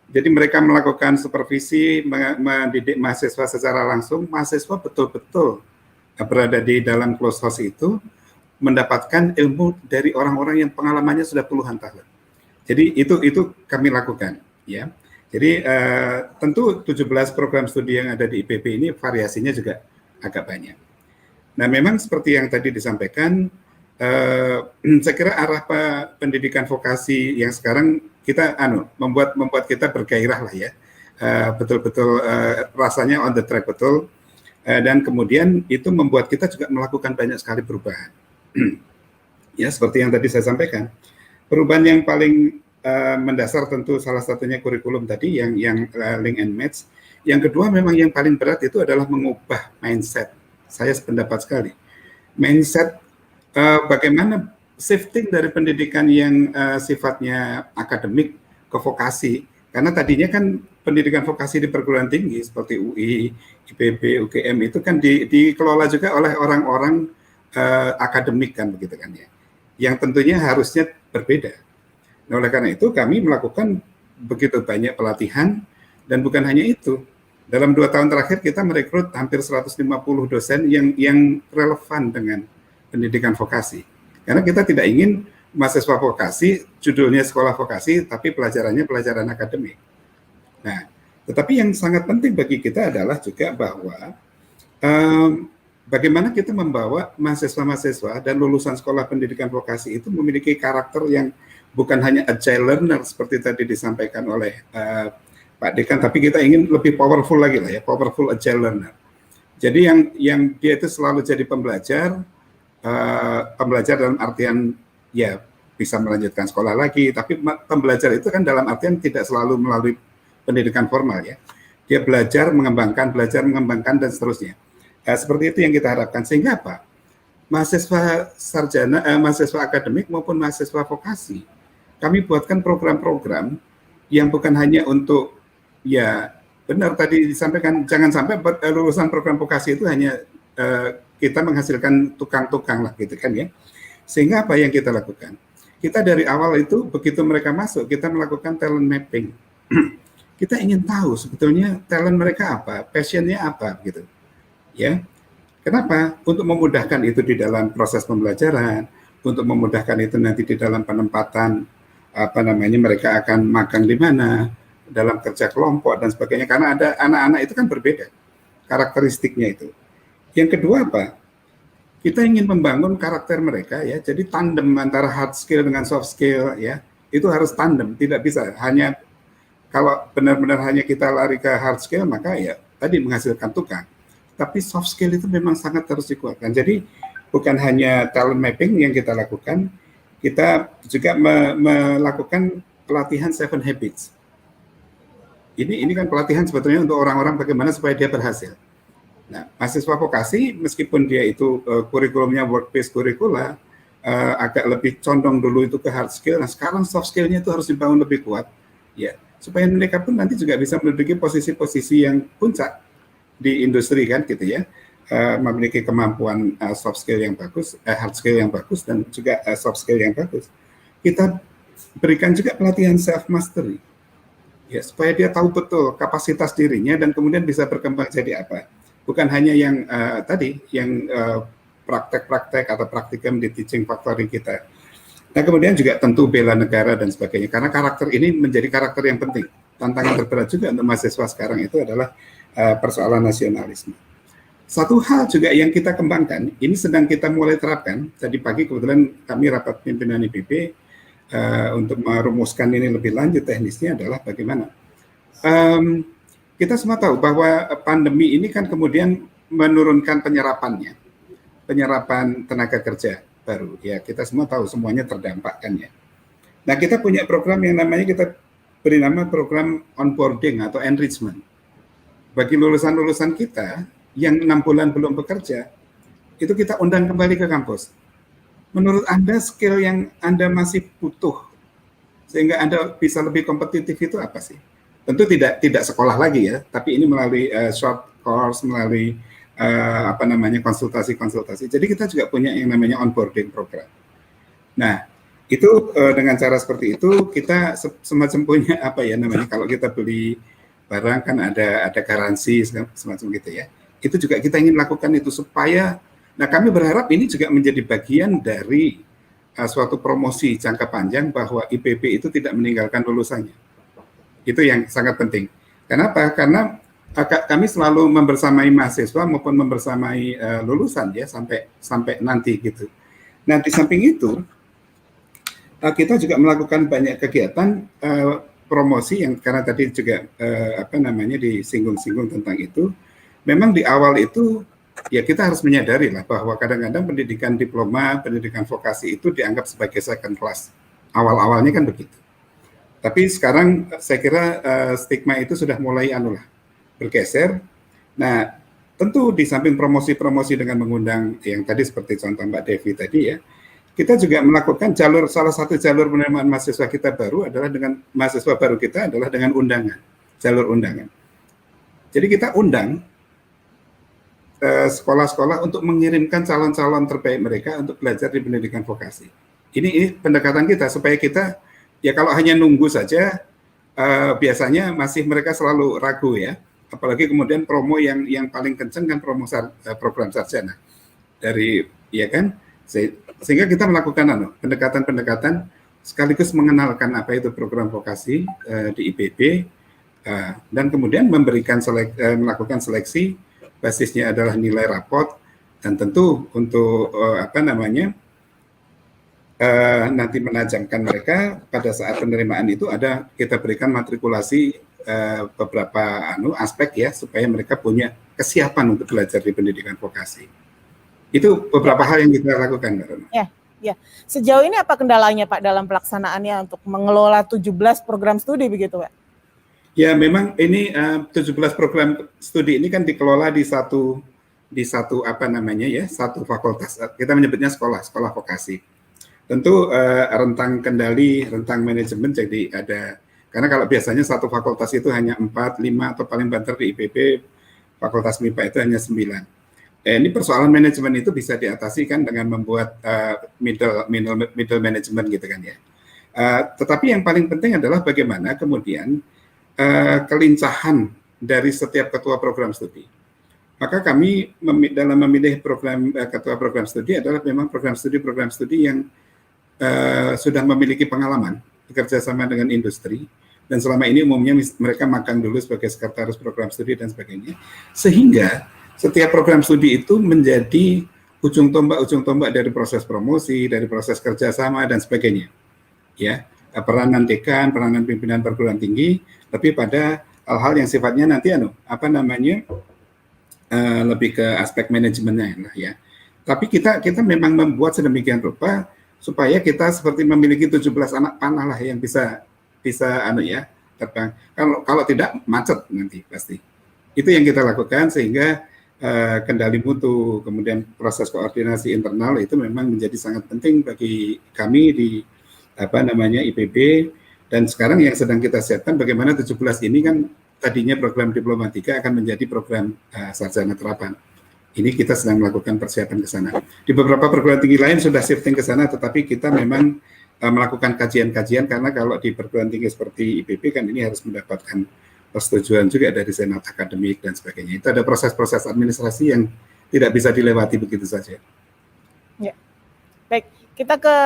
Jadi mereka melakukan supervisi, mendidik mahasiswa secara langsung. Mahasiswa betul-betul berada di dalam close house itu, mendapatkan ilmu dari orang-orang yang pengalamannya sudah puluhan tahun. Jadi itu kami lakukan, ya. Jadi tentu 17 program studi yang ada di IPB ini variasinya juga agak banyak. Nah, memang seperti yang tadi disampaikan, saya kira arah pendidikan vokasi yang sekarang kita membuat kita bergairah lah ya, betul-betul rasanya on the track betul, dan kemudian itu membuat kita juga melakukan banyak sekali perubahan. Ya, seperti yang tadi saya sampaikan. Perubahan yang paling mendasar tentu salah satunya kurikulum tadi yang link and match. Yang kedua memang yang paling berat itu adalah mengubah mindset. Saya sependapat sekali. Mindset bagaimana shifting dari pendidikan yang sifatnya akademik ke vokasi. Karena tadinya kan pendidikan vokasi di perguruan tinggi seperti UI, IPB, UGM itu kan dikelola juga oleh orang-orang akademik kan begitu kan ya. Yang tentunya harusnya berbeda. Nah, oleh karena itu kami melakukan begitu banyak pelatihan, dan bukan hanya itu. Dalam 2 tahun terakhir kita merekrut hampir 150 dosen yang relevan dengan pendidikan vokasi. Karena kita tidak ingin mahasiswa vokasi, judulnya sekolah vokasi, tapi pelajarannya pelajaran akademik. Nah, tetapi yang sangat penting bagi kita adalah juga bahwa bagaimana kita membawa mahasiswa-mahasiswa dan lulusan sekolah pendidikan vokasi itu memiliki karakter yang bukan hanya agile learner seperti tadi disampaikan oleh Pak Dekan, tapi kita ingin lebih powerful lagi lah ya, powerful agile learner. Jadi yang dia itu selalu jadi pembelajar dalam artian ya bisa melanjutkan sekolah lagi, tapi pembelajar itu kan dalam artian tidak selalu melalui pendidikan formal ya. Dia belajar mengembangkan, dan seterusnya. Seperti itu yang kita harapkan, sehingga apa? Mahasiswa sarjana, mahasiswa akademik maupun mahasiswa vokasi, kami buatkan program-program yang bukan hanya untuk, ya benar tadi disampaikan, jangan sampai lulusan program vokasi itu hanya kita menghasilkan tukang-tukang lah gitu kan ya. Sehingga apa yang kita lakukan? Kita dari awal itu begitu mereka masuk, kita melakukan talent mapping. Kita ingin tahu sebetulnya talent mereka apa, passionnya apa gitu. Ya. Kenapa? Untuk memudahkan itu di dalam proses pembelajaran, untuk memudahkan itu nanti di dalam penempatan mereka akan magang di mana, dalam kerja kelompok dan sebagainya, karena ada anak-anak itu kan berbeda karakteristiknya itu. Yang kedua apa? Kita ingin membangun karakter mereka ya, jadi tandem antara hard skill dengan soft skill ya, itu harus tandem, tidak bisa hanya kalau benar-benar hanya kita lari ke hard skill maka ya tadi menghasilkan tukang. Tapi soft skill itu memang sangat harus dikuatkan. Jadi bukan hanya talent mapping yang kita lakukan, kita juga melakukan pelatihan 7 habits. Ini kan pelatihan sebetulnya untuk orang-orang bagaimana supaya dia berhasil. Nah, mahasiswa vokasi meskipun dia itu kurikulumnya work-based curricula, agak lebih condong dulu itu ke hard skill. Nah, sekarang soft skill-nya itu harus dibangun lebih kuat, ya, supaya mereka pun nanti juga bisa menduduki posisi-posisi yang puncak di industri kan, gitu ya, memiliki kemampuan soft skill yang bagus, hard skill yang bagus, dan juga soft skill yang bagus. Kita berikan juga pelatihan self mastery, ya, supaya dia tahu betul kapasitas dirinya dan kemudian bisa berkembang jadi apa. Bukan hanya yang praktek-praktek atau praktikum di teaching factory kita. Nah, kemudian juga tentu bela negara dan sebagainya, karena karakter ini menjadi karakter yang penting. Tantangan terberat juga untuk mahasiswa sekarang itu adalah persoalan nasionalisme. Satu hal juga yang kita kembangkan, ini sedang kita mulai terapkan. Tadi pagi kebetulan kami rapat pimpinan IPB untuk merumuskan ini lebih lanjut teknisnya adalah bagaimana. Kita semua tahu bahwa pandemi ini kan kemudian menurunkan penyerapan tenaga kerja baru. Ya, kita semua tahu semuanya terdampak kan ya. Nah, kita punya program yang namanya kita beri nama program onboarding atau enrichment. Bagi lulusan-lulusan kita yang 6 bulan belum bekerja, itu kita undang kembali ke kampus. Menurut Anda skill yang Anda masih butuh sehingga Anda bisa lebih kompetitif itu apa sih? Tentu tidak sekolah lagi ya, tapi ini melalui short course, melalui konsultasi-konsultasi. Jadi kita juga punya yang namanya onboarding program. Nah, itu dengan cara seperti itu kita semacam punya kalau kita beli barang kan ada garansi semacam gitu ya. Itu juga kita ingin lakukan itu supaya, nah kami berharap ini juga menjadi bagian dari suatu promosi jangka panjang bahwa IPB itu tidak meninggalkan lulusannya. Itu yang sangat penting. Kenapa? Karena kami selalu membersamai mahasiswa maupun membersamai lulusan ya sampai nanti gitu. Nah, di samping itu kita juga melakukan banyak kegiatan promosi yang karena tadi juga disinggung-singgung tentang itu. Memang di awal itu ya kita harus menyadari lah bahwa kadang-kadang pendidikan diploma, pendidikan vokasi itu dianggap sebagai second class. Awal-awalnya kan begitu. Tapi sekarang saya kira stigma itu sudah mulai bergeser. Nah, tentu di samping promosi-promosi dengan mengundang yang tadi seperti contoh Mbak Devi tadi ya, kita juga melakukan salah satu jalur penerimaan mahasiswa kita baru adalah dengan mahasiswa baru kita adalah dengan undangan, jalur undangan. Jadi kita undang sekolah-sekolah untuk mengirimkan calon-calon terbaik mereka untuk belajar di pendidikan vokasi. Ini pendekatan kita supaya kita ya kalau hanya nunggu saja biasanya masih mereka selalu ragu ya. Apalagi kemudian promo yang paling kenceng kan program sarjana dari ya kan, sehingga kita melakukan pendekatan-pendekatan sekaligus mengenalkan apa itu program vokasi di IPB dan kemudian melakukan seleksi, basisnya adalah nilai rapot dan tentu untuk nanti menajamkan mereka pada saat penerimaan itu kita berikan matrikulasi beberapa aspek ya supaya mereka punya kesiapan untuk belajar di pendidikan vokasi. Itu beberapa hal yang kita lakukan, Mbak Rono. Ya. Sejauh ini apa kendalanya Pak dalam pelaksanaannya untuk mengelola 17 program studi begitu Pak? Ya memang ini 17 program studi ini kan dikelola di satu satu fakultas. Kita menyebutnya sekolah vokasi. Tentu rentang kendali, rentang manajemen jadi ada. Karena kalau biasanya satu fakultas itu hanya 4, 5 atau paling banter di IPB fakultas MIPA itu hanya 9. Ini persoalan manajemen itu bisa diatasi kan dengan membuat middle management gitu kan ya. Tetapi yang paling penting adalah bagaimana kemudian kelincahan dari setiap ketua program studi. Maka kami dalam memilih ketua program studi adalah memang program studi yang sudah memiliki pengalaman bekerja sama dengan industri dan selama ini umumnya mereka magang dulu sebagai sekretaris program studi dan sebagainya, sehingga setiap program studi itu menjadi ujung tombak dari proses promosi, dari proses kerjasama dan sebagainya. Ya, peranan dekan, peranan pimpinan perguruan tinggi, tapi pada hal-hal yang sifatnya nanti lebih ke aspek manajemennya lah ya. Tapi kita memang membuat sedemikian rupa supaya kita seperti memiliki 17 anak panah lah yang bisa terbang. Kalau tidak macet nanti pasti. Itu yang kita lakukan sehingga kendali mutu, kemudian proses koordinasi internal itu memang menjadi sangat penting bagi kami di IPB, dan sekarang yang sedang kita siapkan bagaimana 17 ini kan tadinya program Diploma 3 akan menjadi program sarjana terapan. Ini kita sedang melakukan persiapan ke sana. Di beberapa perguruan tinggi lain sudah shifting ke sana, tetapi kita memang melakukan kajian-kajian karena kalau di perguruan tinggi seperti IPB kan ini harus mendapatkan persetujuan juga dari senat akademik dan sebagainya. Itu ada proses-proses administrasi yang tidak bisa dilewati begitu saja. Ya. Baik, kita ke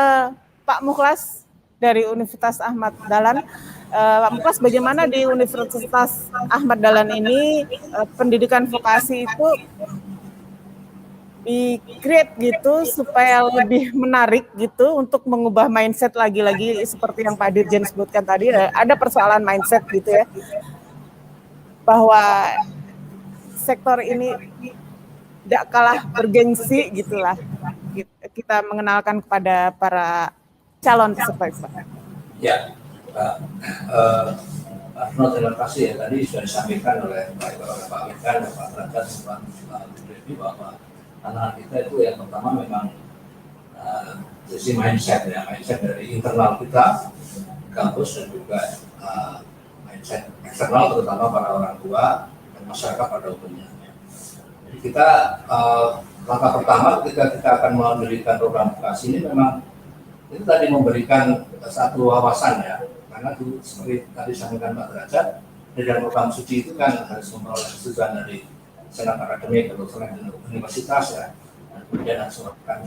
Pak Mukhlas dari Universitas Ahmad Dahlan. Pak Mukhlas, bagaimana di Universitas Ahmad Dahlan ini pendidikan vokasi itu di-create gitu supaya lebih menarik gitu untuk mengubah mindset lagi-lagi seperti yang Pak Dirjen sebutkan tadi, ada persoalan mindset gitu ya, bahwa sektor ini tidak kalah bergengsi gitulah. Kita mengenalkan kepada para calon peserta. Ya, terima kasih ya. Tadi sudah disampaikan oleh Pak Wikan dan Pak Derajat Pak Devi bahwa anak kita itu yang pertama memang sisi mindset dari internal kita kampus dan juga mindset eksternal terutama para orang tua dan masyarakat pada umumnya. Jadi kita langkah pertama ketika kita akan mendirikan program vokasi ini memang itu tadi memberikan satu wawasan ya, karena itu seperti tadi disampaikan Pak Derajat, di dalam program studi itu kan harus memperoleh persetujuan dari senat akademik atau senat universitas ya, dan kemudian harus melakukan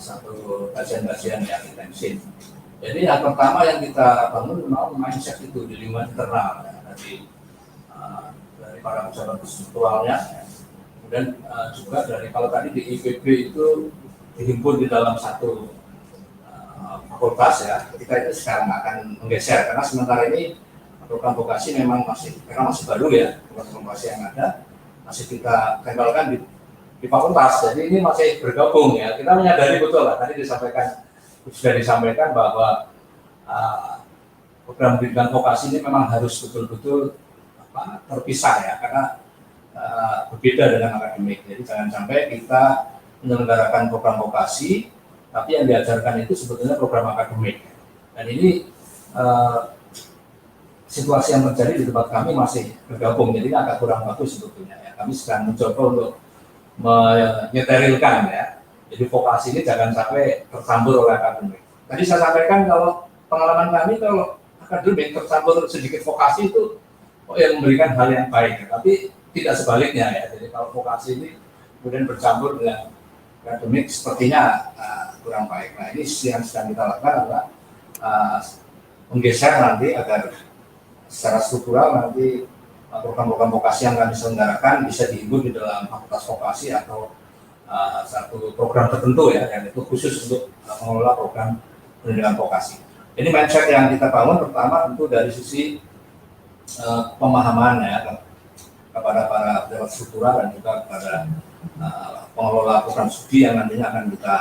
satu kajian-kajian yang intensif. Jadi yang pertama yang kita bangun memang mindset itu di lingkungan internal ya, dari para pejabat strukturalnya, ya. Kemudian juga dari kalau tadi di IPB itu dihimpun di dalam satu fakultas ya, kita itu sekarang akan menggeser karena sementara ini program vokasi memang masih baru ya, program vokasi yang ada masih kita tempelkan di fakultas, jadi ini masih bergabung ya. Kita menyadari betul lah, tadi sudah disampaikan bahwa program pendidikan vokasi ini memang harus betul-betul terpisah ya, karena berbeda dengan akademik. Jadi jangan sampai kita menyelenggarakan program vokasi, tapi yang diajarkan itu sebetulnya program akademik. Dan ini situasi yang terjadi di tempat kami masih bergabung, jadi agak kurang bagus sebetulnya ya. Kami sedang mencoba untuk menyeterilkan ya. Jadi vokasi ini jangan sampai tercampur oleh akademik. Tadi saya sampaikan kalau pengalaman kami kalau akademik tercampur sedikit vokasi itu yang memberikan hal yang baik, tapi tidak sebaliknya ya. Jadi kalau vokasi ini kemudian bercampur dengan akademik sepertinya kurang baik. Nah ini yang sedang kita lakukan adalah menggeser nanti agar secara struktural nanti program-program vokasi yang kami selenggarakan bisa diimbun di dalam fakultas vokasi atau satu program tertentu ya, yang itu khusus untuk mengelola program pendidikan vokasi. Ini mindset yang kita bangun pertama tentu dari sisi pemahaman ya kepada para pejabat struktural dan juga kepada pengelola program studi yang nantinya akan kita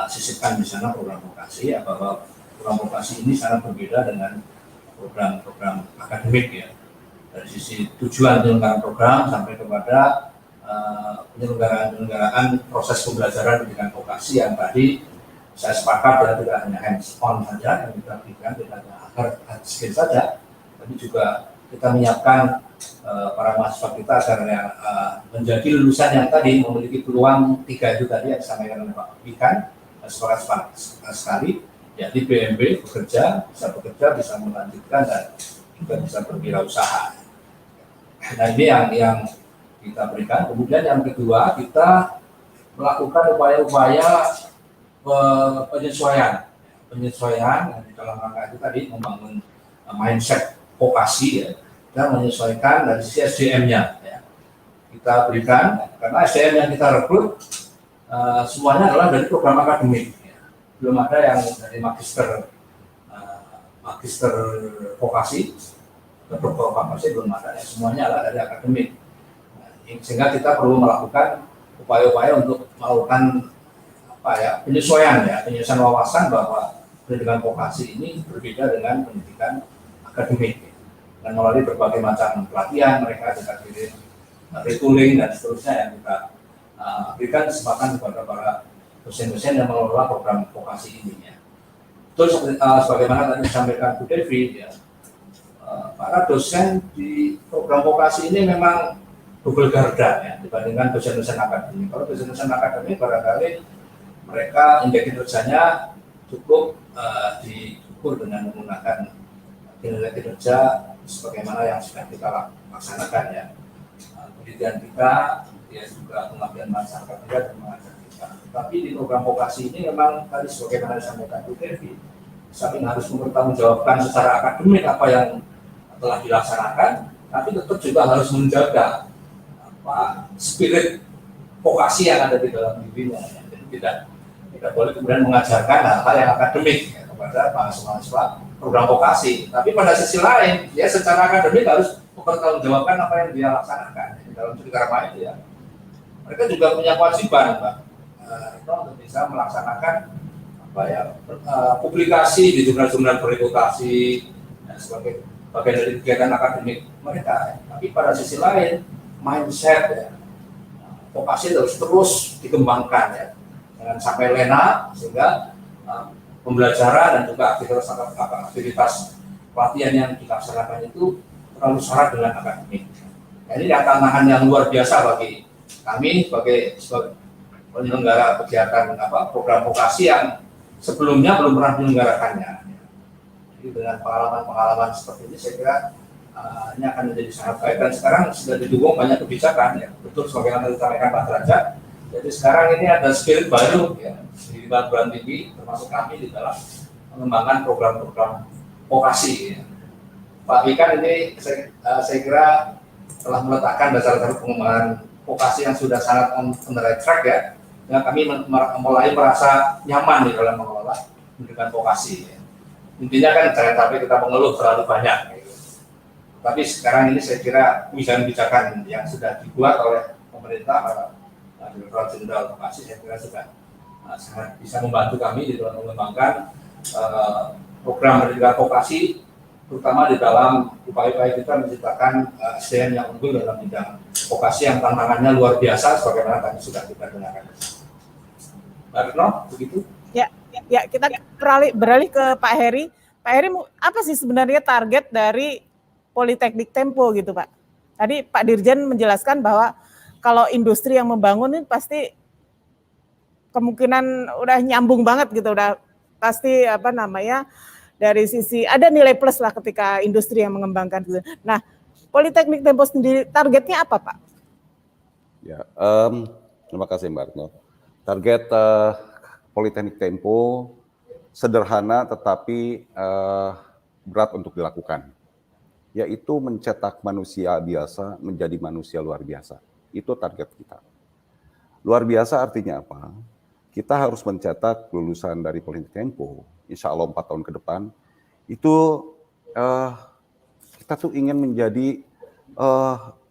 sisipkan di sana program vokasi ya, bahwa program vokasi ini sangat berbeda dengan program-program akademik ya, dari sisi tujuan penyelenggaraan program sampai kepada penyelenggaraan proses pembelajaran pendidikan vokasi yang tadi saya sepakat ya, tidak hanya hands on saja yang kita berikan, tidak hanya hard skill saja, tapi juga kita menyiapkan para mahasiswa kita agar menjadi lulusan yang tadi memiliki peluang 3 itu tadi yang disampaikan oleh Pak Ikan, sepakat sekali, yakni BMB bekerja, bisa melanjutkan dan juga bisa berwirausaha. Nah ini yang kita berikan. Kemudian yang kedua, kita melakukan upaya-upaya penyesuaian di dalam rangka itu tadi membangun mindset vokasi ya, dan menyesuaikan dari sisi SDM-nya ya. Kita berikan karena SDM yang kita rekrut semuanya adalah dari program akademik ya. Belum ada yang dari magister vokasi, doktor vokasi belum ada ya. Semuanya adalah dari akademik. Sehingga kita perlu melakukan upaya-upaya untuk melakukan penyesuaian wawasan bahwa pendidikan vokasi ini berbeda dengan pendidikan akademik dan melalui berbagai macam pelatihan mereka juga kirim retooling dan seterusnya yang kita berikan kesempatan kepada para dosen-dosen yang mengelola program vokasi ini ya. Terus sebagaimana tadi disampaikan Bu Devi ya, para dosen di program vokasi ini memang double garda ya dibandingkan dosen-dosen akademik. Kalau dosen-dosen akademik barangkali mereka indeks kinerjanya cukup diukur dengan menggunakan nilai kinerja sebagaimana yang sudah kita laksanakan ya. Penelitian kita, ya juga pengabdian masyarakat juga dan mengajar kita. Tapi di program vokasi ini memang tadi sebagaimana disampaikan Bu Devi, saling harus mempertanggungjawabkan secara akademik apa yang telah dilaksanakan, tapi tetap juga harus menjaga spirit vokasi yang ada di dalam dirinya. Ya. Jadi tidak boleh kemudian mengajarkan hal-hal yang akademik ya, kepada mahasiswa program vokasi. Tapi pada sisi lain, dia secara akademik harus mempertanggungjawabkan apa yang dia laksanakan di dalam studi karma itu ya. Mereka juga punya kewajiban, Pak, untuk bisa melaksanakan publikasi di jurnal-jurnal berreputasi ya, sebagai bagian dari kegiatan akademik mereka. Tapi pada sisi lain, mindset ya, vokasi terus dikembangkan ya, jangan sampai lena sehingga pembelajaran dan juga aktivitas pelatihan yang dilaksanakan itu terlalu syarat dengan akademik. Nah, ini tantangan yang luar biasa bagi kami sebagai penyelenggara kegiatan program vokasi yang sebelumnya belum pernah menyelenggarakannya. Jadi dengan pengalaman seperti ini saya kira ini akan menjadi sangat baik dan sekarang sudah didukung banyak kebijakan ya, betul sebagaimana disampaikan Pak Derajat. Jadi sekarang ini ada spirit baru ya di perguruan tinggi termasuk kami di dalam mengembangkan program-program vokasi. Ya. Pak Ikan ini saya kira telah meletakkan dasar-dasar pengembangan vokasi yang sudah sangat on the right track ya. Dan kami mulai merasa nyaman di dalam mengelola pendidikan vokasi. Ya. Intinya kan jangan sampai kita mengeluh terlalu banyak. Gitu. Tapi sekarang ini saya kira kebijakan-kebijakan yang sudah dibuat oleh pemerintah, Direktorat Jenderal Vokasi, saya kira sudah sangat bisa membantu kami di dalam mengembangkan program pendidikan vokasi, terutama di dalam upaya-upaya kita menciptakan SDM yang unggul dalam bidang vokasi yang tantangannya luar biasa, sebagaimana tadi sudah kita dengarkan. Pak Retno, begitu? Ya, kita beralih ke Pak Heri. Pak Heri, apa sih sebenarnya target dari Politeknik Tempo gitu, Pak? Tadi Pak Dirjen menjelaskan bahwa kalau industri yang membangun ini pasti kemungkinan udah nyambung banget gitu, udah pasti dari sisi ada nilai plus lah ketika industri yang mengembangkan. Nah, Politeknik Tempo sendiri targetnya apa, Pak? Ya, terima kasih Mbak Retno. Target Politeknik Tempo sederhana tetapi berat untuk dilakukan, yaitu mencetak manusia biasa menjadi manusia luar biasa. Itu target kita. Luar biasa artinya apa? Kita harus mencetak lulusan dari Politeknik Tempo, insya Allah 4 tahun ke depan, itu kita tuh ingin menjadi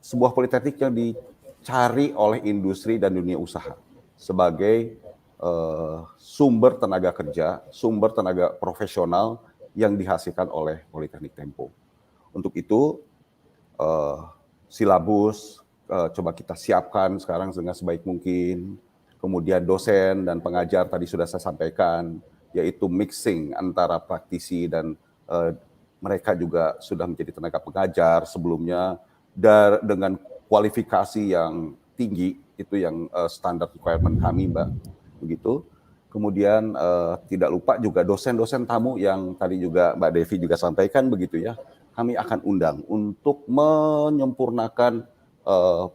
sebuah politeknik yang dicari oleh industri dan dunia usaha sebagai sumber tenaga kerja, sumber tenaga profesional yang dihasilkan oleh Politeknik Tempo. Untuk itu, silabus coba kita siapkan sekarang dengan sebaik mungkin. Kemudian dosen dan pengajar tadi sudah saya sampaikan, yaitu mixing antara praktisi dan mereka juga sudah menjadi tenaga pengajar sebelumnya dengan kualifikasi yang tinggi, itu yang standar requirement kami, Mbak. Begitu. Kemudian tidak lupa juga dosen-dosen tamu yang tadi juga Mbak Devi juga sampaikan begitu ya. Kami akan undang untuk menyempurnakan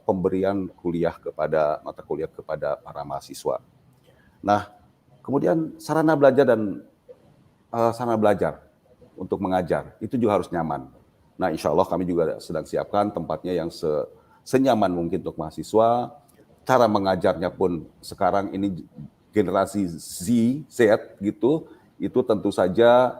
pemberian kuliah kepada mata kuliah kepada para mahasiswa. Nah, kemudian sarana belajar dan sarana belajar untuk mengajar itu juga harus nyaman. Nah, insya Allah kami juga sedang siapkan tempatnya yang senyaman mungkin untuk mahasiswa. Cara mengajarnya pun sekarang ini generasi Z gitu, itu tentu saja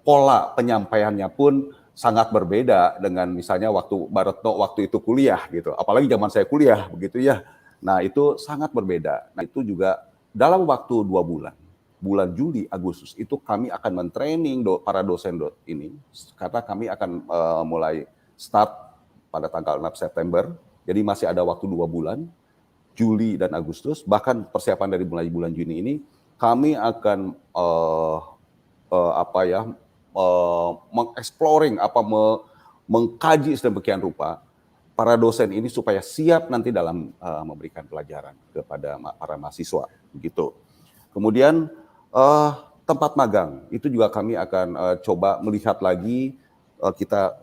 pola penyampaiannya pun sangat berbeda dengan misalnya waktu Mbak Retno waktu itu kuliah gitu. Apalagi zaman saya kuliah begitu ya. Nah, itu sangat berbeda. Nah, itu juga dalam waktu 2 bulan, bulan Juli, Agustus, itu kami akan mentraining para dosen ini, karena kami akan mulai start pada tanggal 6 September, jadi masih ada waktu 2 bulan, Juli dan Agustus, bahkan persiapan dari mulai bulan Juni ini, kami akan mengexploring, mengkaji sedemikian rupa para dosen ini supaya siap nanti dalam memberikan pelajaran kepada para mahasiswa, begitu. Kemudian tempat magang itu juga kami akan coba melihat lagi, kita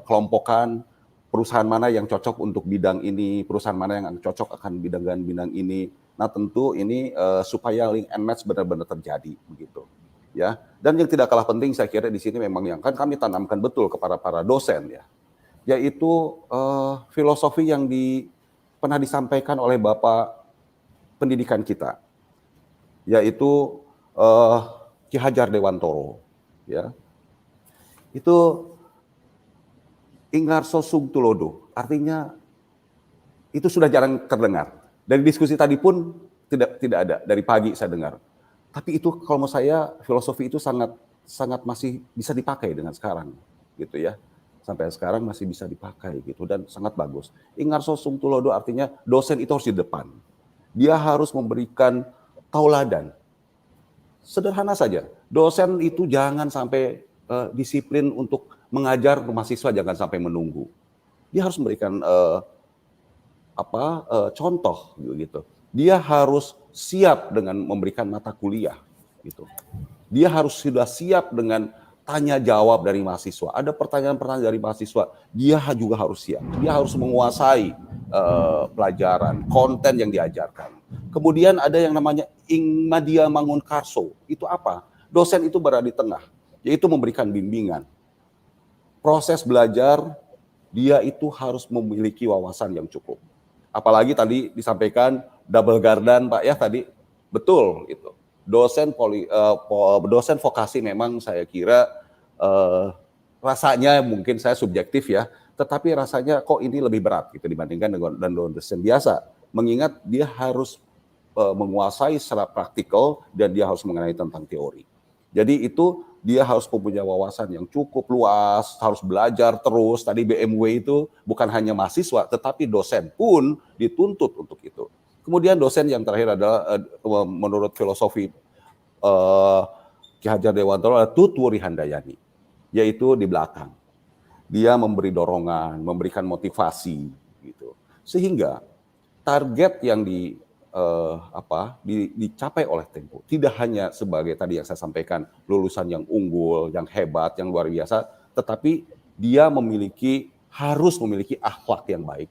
kelompokkan perusahaan mana yang cocok untuk bidang ini, perusahaan mana yang cocok akan bidang ini. Nah, tentu ini supaya link and match benar-benar terjadi, begitu. Ya, dan yang tidak kalah penting saya kira di sini memang yang kan kami tanamkan betul kepada para dosen ya, yaitu filosofi yang pernah disampaikan oleh Bapak pendidikan kita, yaitu Ki Hajar Dewantoro, ya. Itu Ingarso Sungtulodo, artinya itu sudah jarang terdengar. Dari diskusi tadi pun tidak ada, dari pagi saya dengar. Tapi itu kalau menurut saya filosofi itu sangat masih bisa dipakai dengan sekarang, gitu ya. Sampai sekarang masih bisa dipakai gitu dan sangat bagus. Ingarso Sungtulodo artinya dosen itu harus di depan. Dia harus memberikan tauladan. Sederhana saja. Dosen itu jangan sampai disiplin untuk mengajar mahasiswa, jangan sampai menunggu. Dia harus memberikan contoh gitu. Dia harus siap dengan memberikan mata kuliah gitu. Dia harus sudah siap dengan tanya jawab dari mahasiswa. Ada pertanyaan-pertanyaan dari mahasiswa, dia juga harus siap. Dia harus menguasai pelajaran, konten yang diajarkan. Kemudian ada yang namanya Ingmadia Mangunkarso. Itu apa? Dosen itu berada di tengah, yaitu memberikan bimbingan. Proses belajar, dia itu harus memiliki wawasan yang cukup. Apalagi tadi disampaikan double garden, Pak ya tadi, betul itu. Dosen vokasi memang saya kira rasanya mungkin saya subjektif ya, tetapi rasanya kok ini lebih berat gitu dibandingkan dengan dosen biasa. Mengingat dia harus menguasai secara praktikal dan dia harus mengenai tentang teori. Jadi itu dia harus mempunyai wawasan yang cukup luas, harus belajar terus. Tadi BMW itu bukan hanya mahasiswa, tetapi dosen pun dituntut untuk itu. Kemudian dosen yang terakhir adalah menurut filosofi Ki Hajar Dewantoro adalah Tutwuri Handayani, yaitu di belakang. Dia memberi dorongan, memberikan motivasi gitu. Sehingga target yang dicapai oleh Tempo tidak hanya sebagai tadi yang saya sampaikan lulusan yang unggul, yang hebat, yang luar biasa, tetapi dia harus memiliki akhlak yang baik,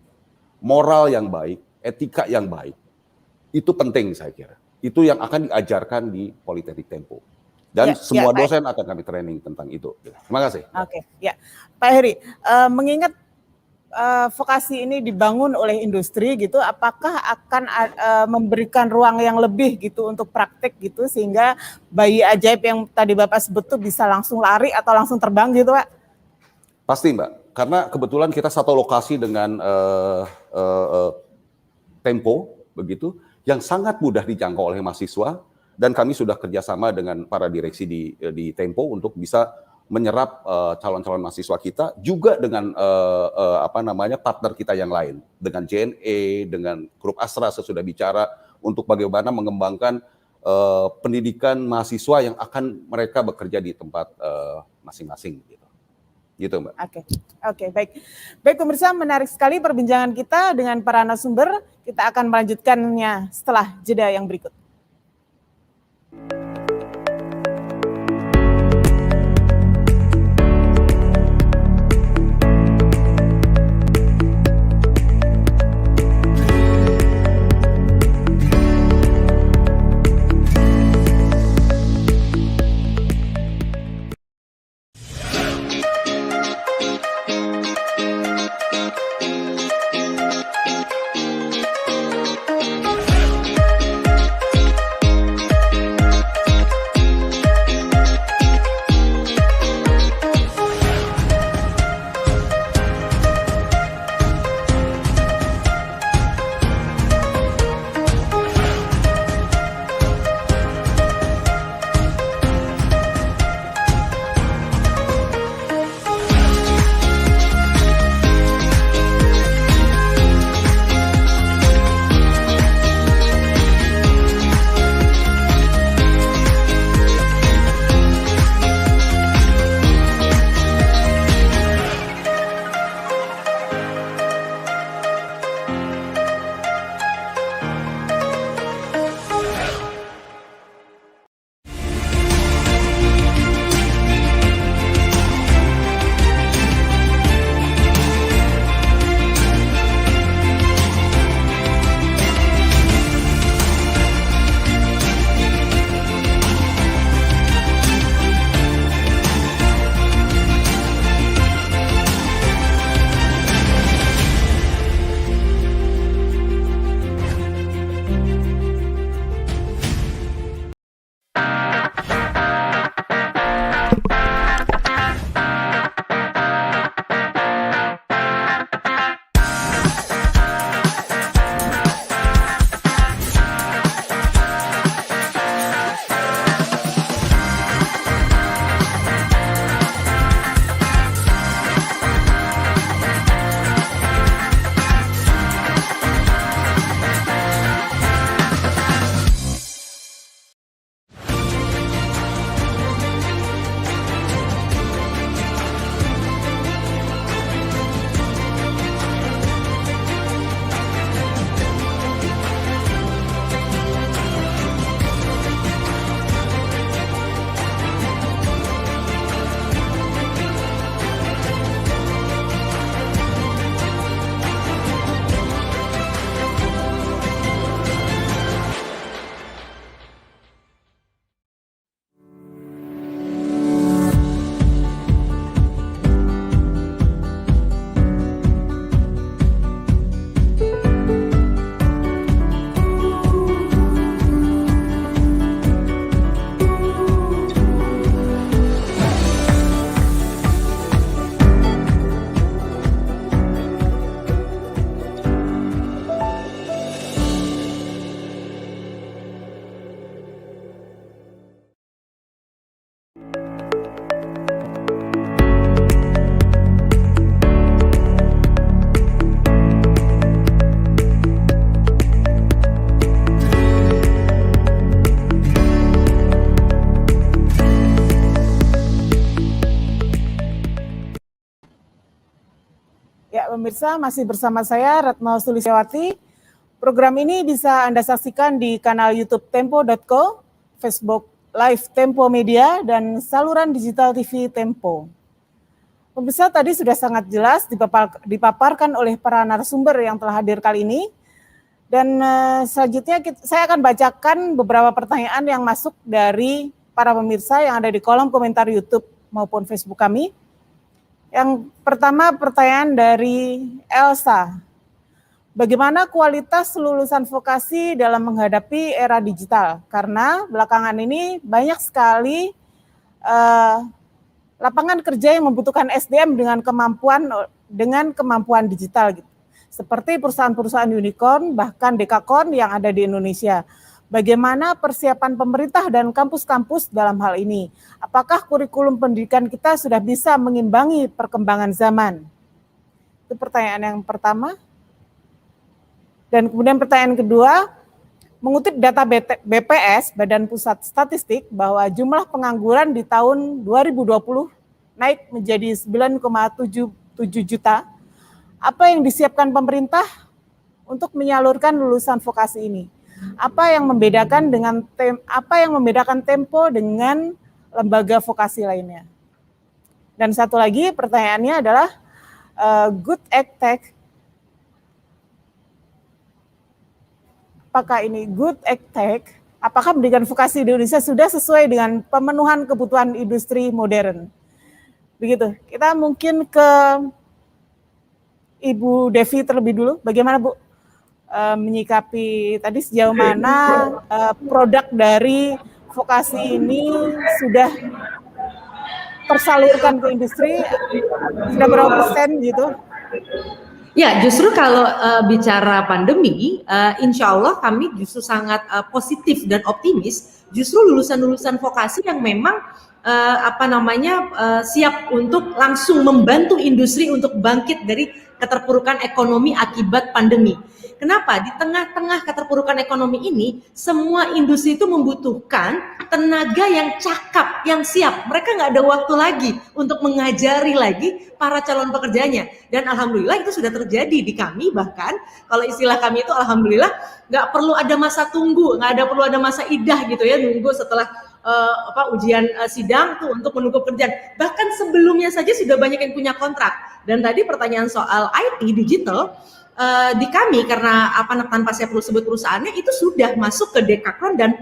moral yang baik, etika yang baik. Itu penting saya kira. Itu yang akan diajarkan di Politeknik Tempo. Dan semua dosen akan kami training tentang itu. Terima kasih. Oke, ya. Pak Heri, mengingat vokasi ini dibangun oleh industri gitu, apakah akan memberikan ruang yang lebih gitu untuk praktek gitu, sehingga bayi ajaib yang tadi Bapak sebut tuh bisa langsung lari atau langsung terbang gitu, Pak? Pasti, Mbak. Karena kebetulan kita satu lokasi dengan Tempo, begitu, yang sangat mudah dijangkau oleh mahasiswa, dan kami sudah kerjasama dengan para direksi di Tempo untuk bisa menyerap calon-calon mahasiswa kita, juga dengan partner kita yang lain, dengan JNE, dengan Grup Astra saya sudah bicara untuk bagaimana mengembangkan pendidikan mahasiswa yang akan mereka bekerja di tempat masing-masing gitu Mbak. Oke, baik pemirsa, menarik sekali perbincangan kita dengan para narasumber. Kita akan melanjutkannya setelah jeda yang berikut. Pemirsa, masih bersama saya Retno Sulistyawati Program ini bisa Anda saksikan di kanal YouTube Tempo.co, Facebook Live Tempo Media, dan saluran digital TV Tempo. Pemirsa, tadi sudah sangat jelas dipaparkan oleh para narasumber yang telah hadir kali ini. Dan selanjutnya saya akan bacakan beberapa pertanyaan yang masuk dari para pemirsa yang ada di kolom komentar YouTube maupun Facebook kami. Yang pertama pertanyaan dari Elsa. Bagaimana kualitas lulusan vokasi dalam menghadapi era digital? Karena belakangan ini banyak sekali lapangan kerja yang membutuhkan SDM dengan kemampuan digital, gitu. Seperti perusahaan-perusahaan unicorn, bahkan dekakorn yang ada di Indonesia. Bagaimana persiapan pemerintah dan kampus-kampus dalam hal ini? Apakah kurikulum pendidikan kita sudah bisa mengimbangi perkembangan zaman? Itu pertanyaan yang pertama. Dan kemudian pertanyaan kedua, mengutip data BPS, Badan Pusat Statistik, bahwa jumlah pengangguran di tahun 2020 naik menjadi 9,77 juta. Apa yang disiapkan pemerintah untuk menyalurkan lulusan vokasi ini? Apa yang membedakan Tempo dengan lembaga vokasi lainnya? Dan satu lagi pertanyaannya adalah Good EdTech. Apakah ini Good EdTech? Apakah pendidikan vokasi di Indonesia sudah sesuai dengan pemenuhan kebutuhan industri modern? Begitu. Kita mungkin ke Ibu Devi terlebih dulu. Bagaimana Bu menyikapi tadi sejauh mana produk dari vokasi ini sudah tersalurkan ke industri? Sudah berapa persen gitu? Ya, justru kalau bicara pandemi, insya Allah kami justru sangat positif dan optimis. Justru lulusan-lulusan vokasi yang memang siap untuk langsung membantu industri untuk bangkit dari keterpurukan ekonomi akibat pandemi. Kenapa? Di tengah-tengah keterpurukan ekonomi ini, semua industri itu membutuhkan tenaga yang cakap, yang siap. Mereka nggak ada waktu lagi untuk mengajari lagi para calon pekerjanya. Dan alhamdulillah itu sudah terjadi di kami. Bahkan kalau istilah kami itu alhamdulillah nggak perlu ada masa tunggu, nggak perlu ada masa idah gitu ya, nunggu setelah ujian sidang tuh untuk menunggu pekerjaan. Bahkan sebelumnya saja sudah banyak yang punya kontrak. Dan tadi pertanyaan soal IT digital, di kami karena tanpa saya perlu sebut perusahaannya itu sudah masuk ke dekakorn dan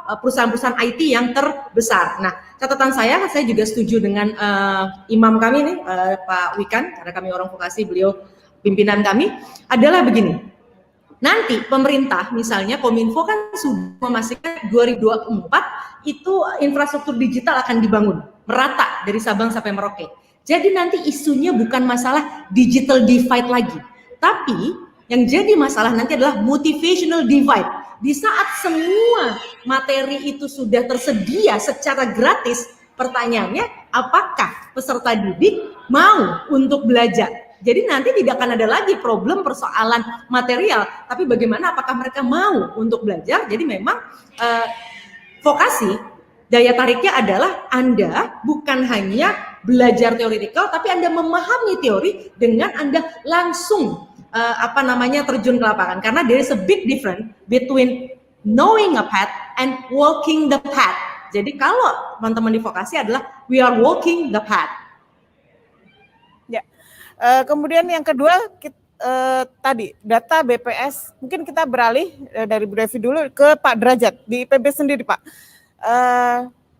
perusahaan-perusahaan IT yang terbesar. Nah, catatan saya juga setuju dengan imam kami nih, Pak Wikan, karena kami orang vokasi, beliau pimpinan kami, adalah begini. Nanti pemerintah misalnya Kominfo kan sudah memastikan 2024 itu infrastruktur digital akan dibangun merata dari Sabang sampai Merauke. Jadi nanti isunya bukan masalah digital divide lagi, tapi yang jadi masalah nanti adalah motivational divide. Di saat semua materi itu sudah tersedia secara gratis, pertanyaannya apakah peserta didik mau untuk belajar? Jadi nanti tidak akan ada lagi problem persoalan material, tapi bagaimana apakah mereka mau untuk belajar. Jadi memang vokasi daya tariknya adalah Anda bukan hanya belajar teoretikal, tapi Anda memahami teori dengan Anda langsung terjun ke lapangan. Karena there is a big difference between knowing a path and walking the path. Jadi kalau teman-teman di vokasi adalah we are walking the path. Ya. Kemudian yang kedua tadi data BPS, mungkin kita beralih dari Bu Devi dulu ke Pak Derajat di IPB sendiri, Pak.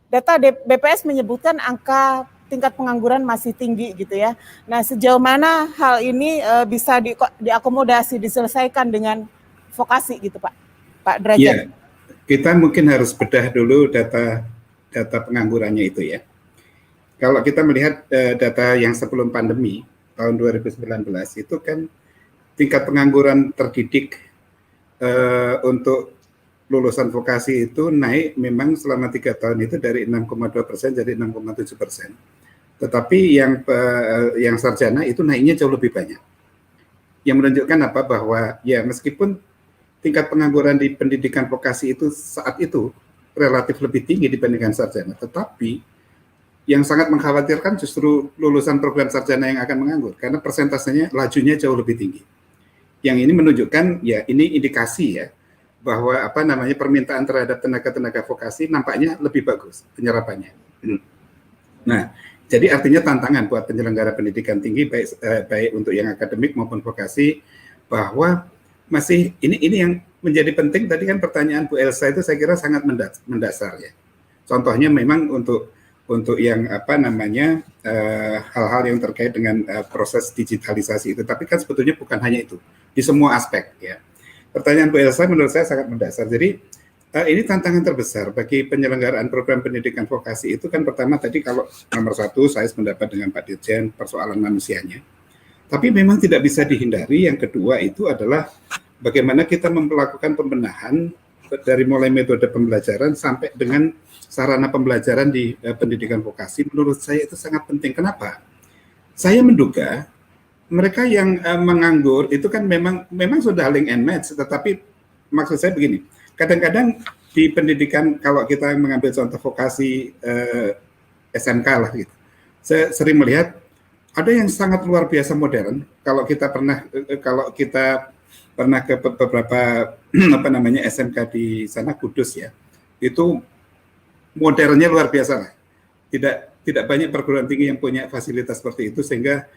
Data BPS menyebutkan angka tingkat pengangguran masih tinggi gitu ya. Nah, sejauh mana hal ini bisa diakomodasi, diselesaikan dengan vokasi gitu, Pak? Pak Derajat. Iya, kita mungkin harus bedah dulu data penganggurannya itu ya. Kalau kita melihat data yang sebelum pandemi tahun 2019 itu kan tingkat pengangguran terdidik untuk lulusan vokasi itu naik memang selama 3 tahun itu dari 6,2% jadi 6,7%. Tetapi yang sarjana itu naiknya jauh lebih banyak. Yang menunjukkan apa? Bahwa ya meskipun tingkat pengangguran di pendidikan vokasi itu saat itu relatif lebih tinggi dibandingkan sarjana, tetapi yang sangat mengkhawatirkan justru lulusan program sarjana yang akan menganggur karena persentasenya lajunya jauh lebih tinggi. Yang ini menunjukkan ya ini indikasi ya bahwa permintaan terhadap tenaga-tenaga vokasi nampaknya lebih bagus penyerapannya. Nah, jadi artinya tantangan buat penyelenggara pendidikan tinggi baik untuk yang akademik maupun vokasi, bahwa masih ini yang menjadi penting. Tadi kan pertanyaan Bu Elsa itu saya kira sangat mendasar ya. Contohnya memang untuk yang hal-hal yang terkait dengan proses digitalisasi itu, tapi kan sebetulnya bukan hanya itu di semua aspek ya. Pertanyaan Bu Elsa menurut saya sangat mendasar. Jadi ini tantangan terbesar bagi penyelenggaraan program pendidikan vokasi itu kan pertama tadi kalau nomor satu saya sependapat dengan Pak Dirjen persoalan manusianya. Tapi memang tidak bisa dihindari. Yang kedua itu adalah bagaimana kita melakukan pembenahan dari mulai metode pembelajaran sampai dengan sarana pembelajaran di pendidikan vokasi. Menurut saya itu sangat penting. Kenapa? Saya menduga mereka yang menganggur itu kan memang sudah link and match, tetapi maksud saya begini, kadang-kadang di pendidikan kalau kita mengambil contoh vokasi SMK lah gitu, saya sering melihat ada yang sangat luar biasa modern. Kalau kita pernah ke beberapa SMK di sana, Kudus ya, itu modernnya luar biasa lah. Tidak banyak perguruan tinggi yang punya fasilitas seperti itu, sehingga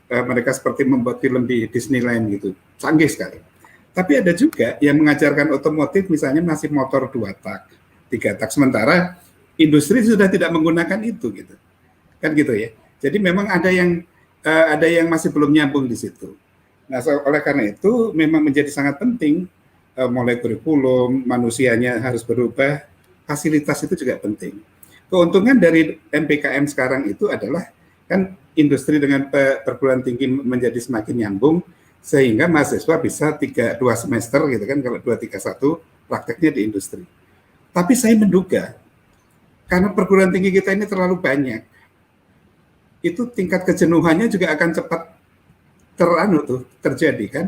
mereka seperti membuat film di Disneyland gitu, canggih sekali. Tapi ada juga yang mengajarkan otomotif, misalnya masih motor 2 tak, 3 tak, sementara industri sudah tidak menggunakan itu gitu, kan gitu ya. Jadi memang ada yang masih belum nyambung di situ. Nah, oleh karena itu memang menjadi sangat penting mulai kurikulum, manusianya harus berubah, fasilitas itu juga penting. Keuntungan dari MPKM sekarang itu adalah kan industri dengan perguruan tinggi menjadi semakin nyambung, sehingga mahasiswa bisa 2 semester gitu kan, kalau 2-3-1 prakteknya di industri. Tapi saya menduga karena perguruan tinggi kita ini terlalu banyak, itu tingkat kejenuhannya juga akan cepat terjadi kan.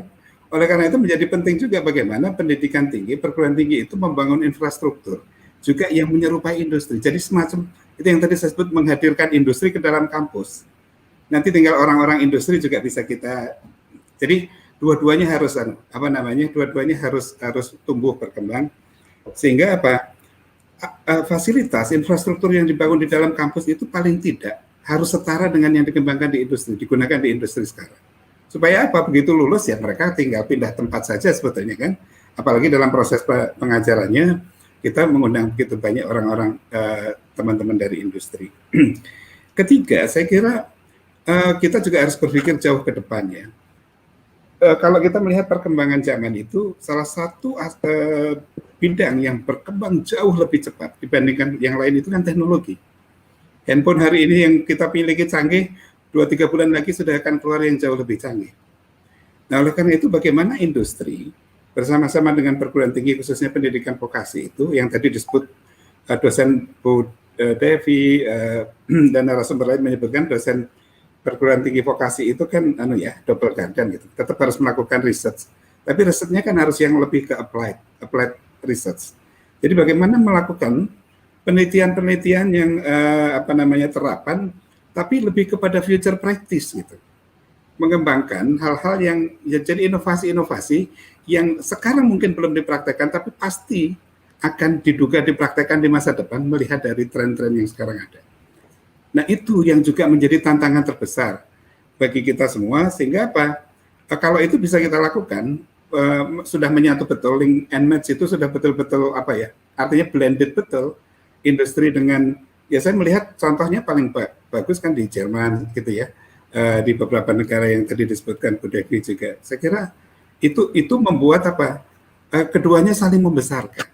Oleh karena itu menjadi penting juga bagaimana pendidikan tinggi, perguruan tinggi itu membangun infrastruktur juga yang menyerupai industri. Jadi semacam itu yang tadi saya sebut, menghadirkan industri ke dalam kampus. Nanti tinggal orang-orang industri juga bisa kita. Jadi dua-duanya harus dua-duanya harus tumbuh berkembang, sehingga fasilitas infrastruktur yang dibangun di dalam kampus itu paling tidak harus setara dengan yang dikembangkan di industri, digunakan di industri sekarang. Supaya begitu lulus ya mereka tinggal pindah tempat saja sebetulnya kan. Apalagi dalam proses pengajarannya kita mengundang begitu banyak orang-orang teman-teman dari industri. Ketiga, saya kira kita juga harus berpikir jauh ke depan ya. Kalau kita melihat perkembangan zaman itu, salah satu bidang yang berkembang jauh lebih cepat dibandingkan yang lain itu kan teknologi. Handphone hari ini yang kita miliki canggih, 2-3 bulan lagi sudah akan keluar yang jauh lebih canggih. Nah, oleh karena itu bagaimana industri bersama-sama dengan perguruan tinggi khususnya pendidikan vokasi itu yang tadi disebut dosen Bu Devi dan narasumber lain menyebutkan dosen perguruan tinggi vokasi itu kan double ganda gitu. Tetap harus melakukan research. Tapi risetnya kan harus yang lebih ke applied research. Jadi bagaimana melakukan penelitian-penelitian yang terapan, tapi lebih kepada future practice gitu. Mengembangkan hal-hal yang jadi inovasi-inovasi yang sekarang mungkin belum dipraktekkan, tapi pasti akan diduga dipraktekkan di masa depan melihat dari tren-tren yang sekarang ada. Nah, itu yang juga menjadi tantangan terbesar bagi kita semua, sehingga kalau itu bisa kita lakukan, sudah menyatu betul, link and match itu sudah betul-betul artinya blended betul, industri dengan, ya saya melihat contohnya paling bagus kan di Jerman gitu ya, di beberapa negara yang tadi disebutkan Bu Devi juga. Saya kira itu membuat keduanya saling membesarkan.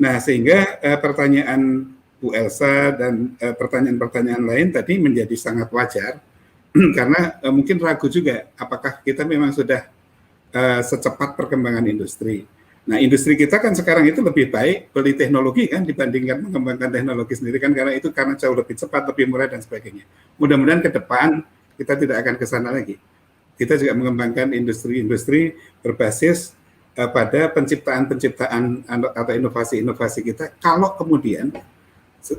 Nah, sehingga pertanyaan Bu Elsa dan pertanyaan-pertanyaan lain tadi menjadi sangat wajar karena mungkin ragu juga apakah kita memang sudah secepat perkembangan industri. Nah, industri kita kan sekarang itu lebih baik beli teknologi kan dibandingkan mengembangkan teknologi sendiri kan, karena jauh lebih cepat, lebih murah dan sebagainya. Mudah-mudahan ke depan kita tidak akan ke sana lagi. Kita juga mengembangkan industri-industri berbasis pada penciptaan atau inovasi-inovasi kita, kalau kemudian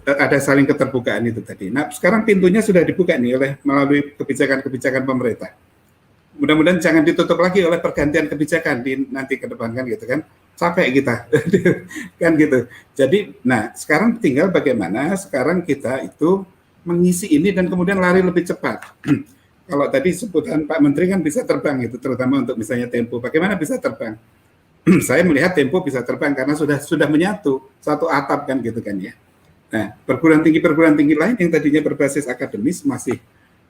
ada saling keterbukaan itu tadi. Nah, sekarang pintunya sudah dibuka nih melalui kebijakan-kebijakan pemerintah. Mudah-mudahan jangan ditutup lagi oleh pergantian kebijakan di nanti ke depan kan gitu kan. Capek kita kan gitu. Jadi nah sekarang tinggal bagaimana sekarang kita itu mengisi ini dan kemudian lari lebih cepat. Kalau tadi sebutan Pak Menteri kan bisa terbang itu terutama untuk misalnya Tempo. Bagaimana bisa terbang? Saya melihat Tempo bisa terbang karena sudah menyatu satu atap kan gitu kan ya. Nah, perguruan tinggi lain yang tadinya berbasis akademis masih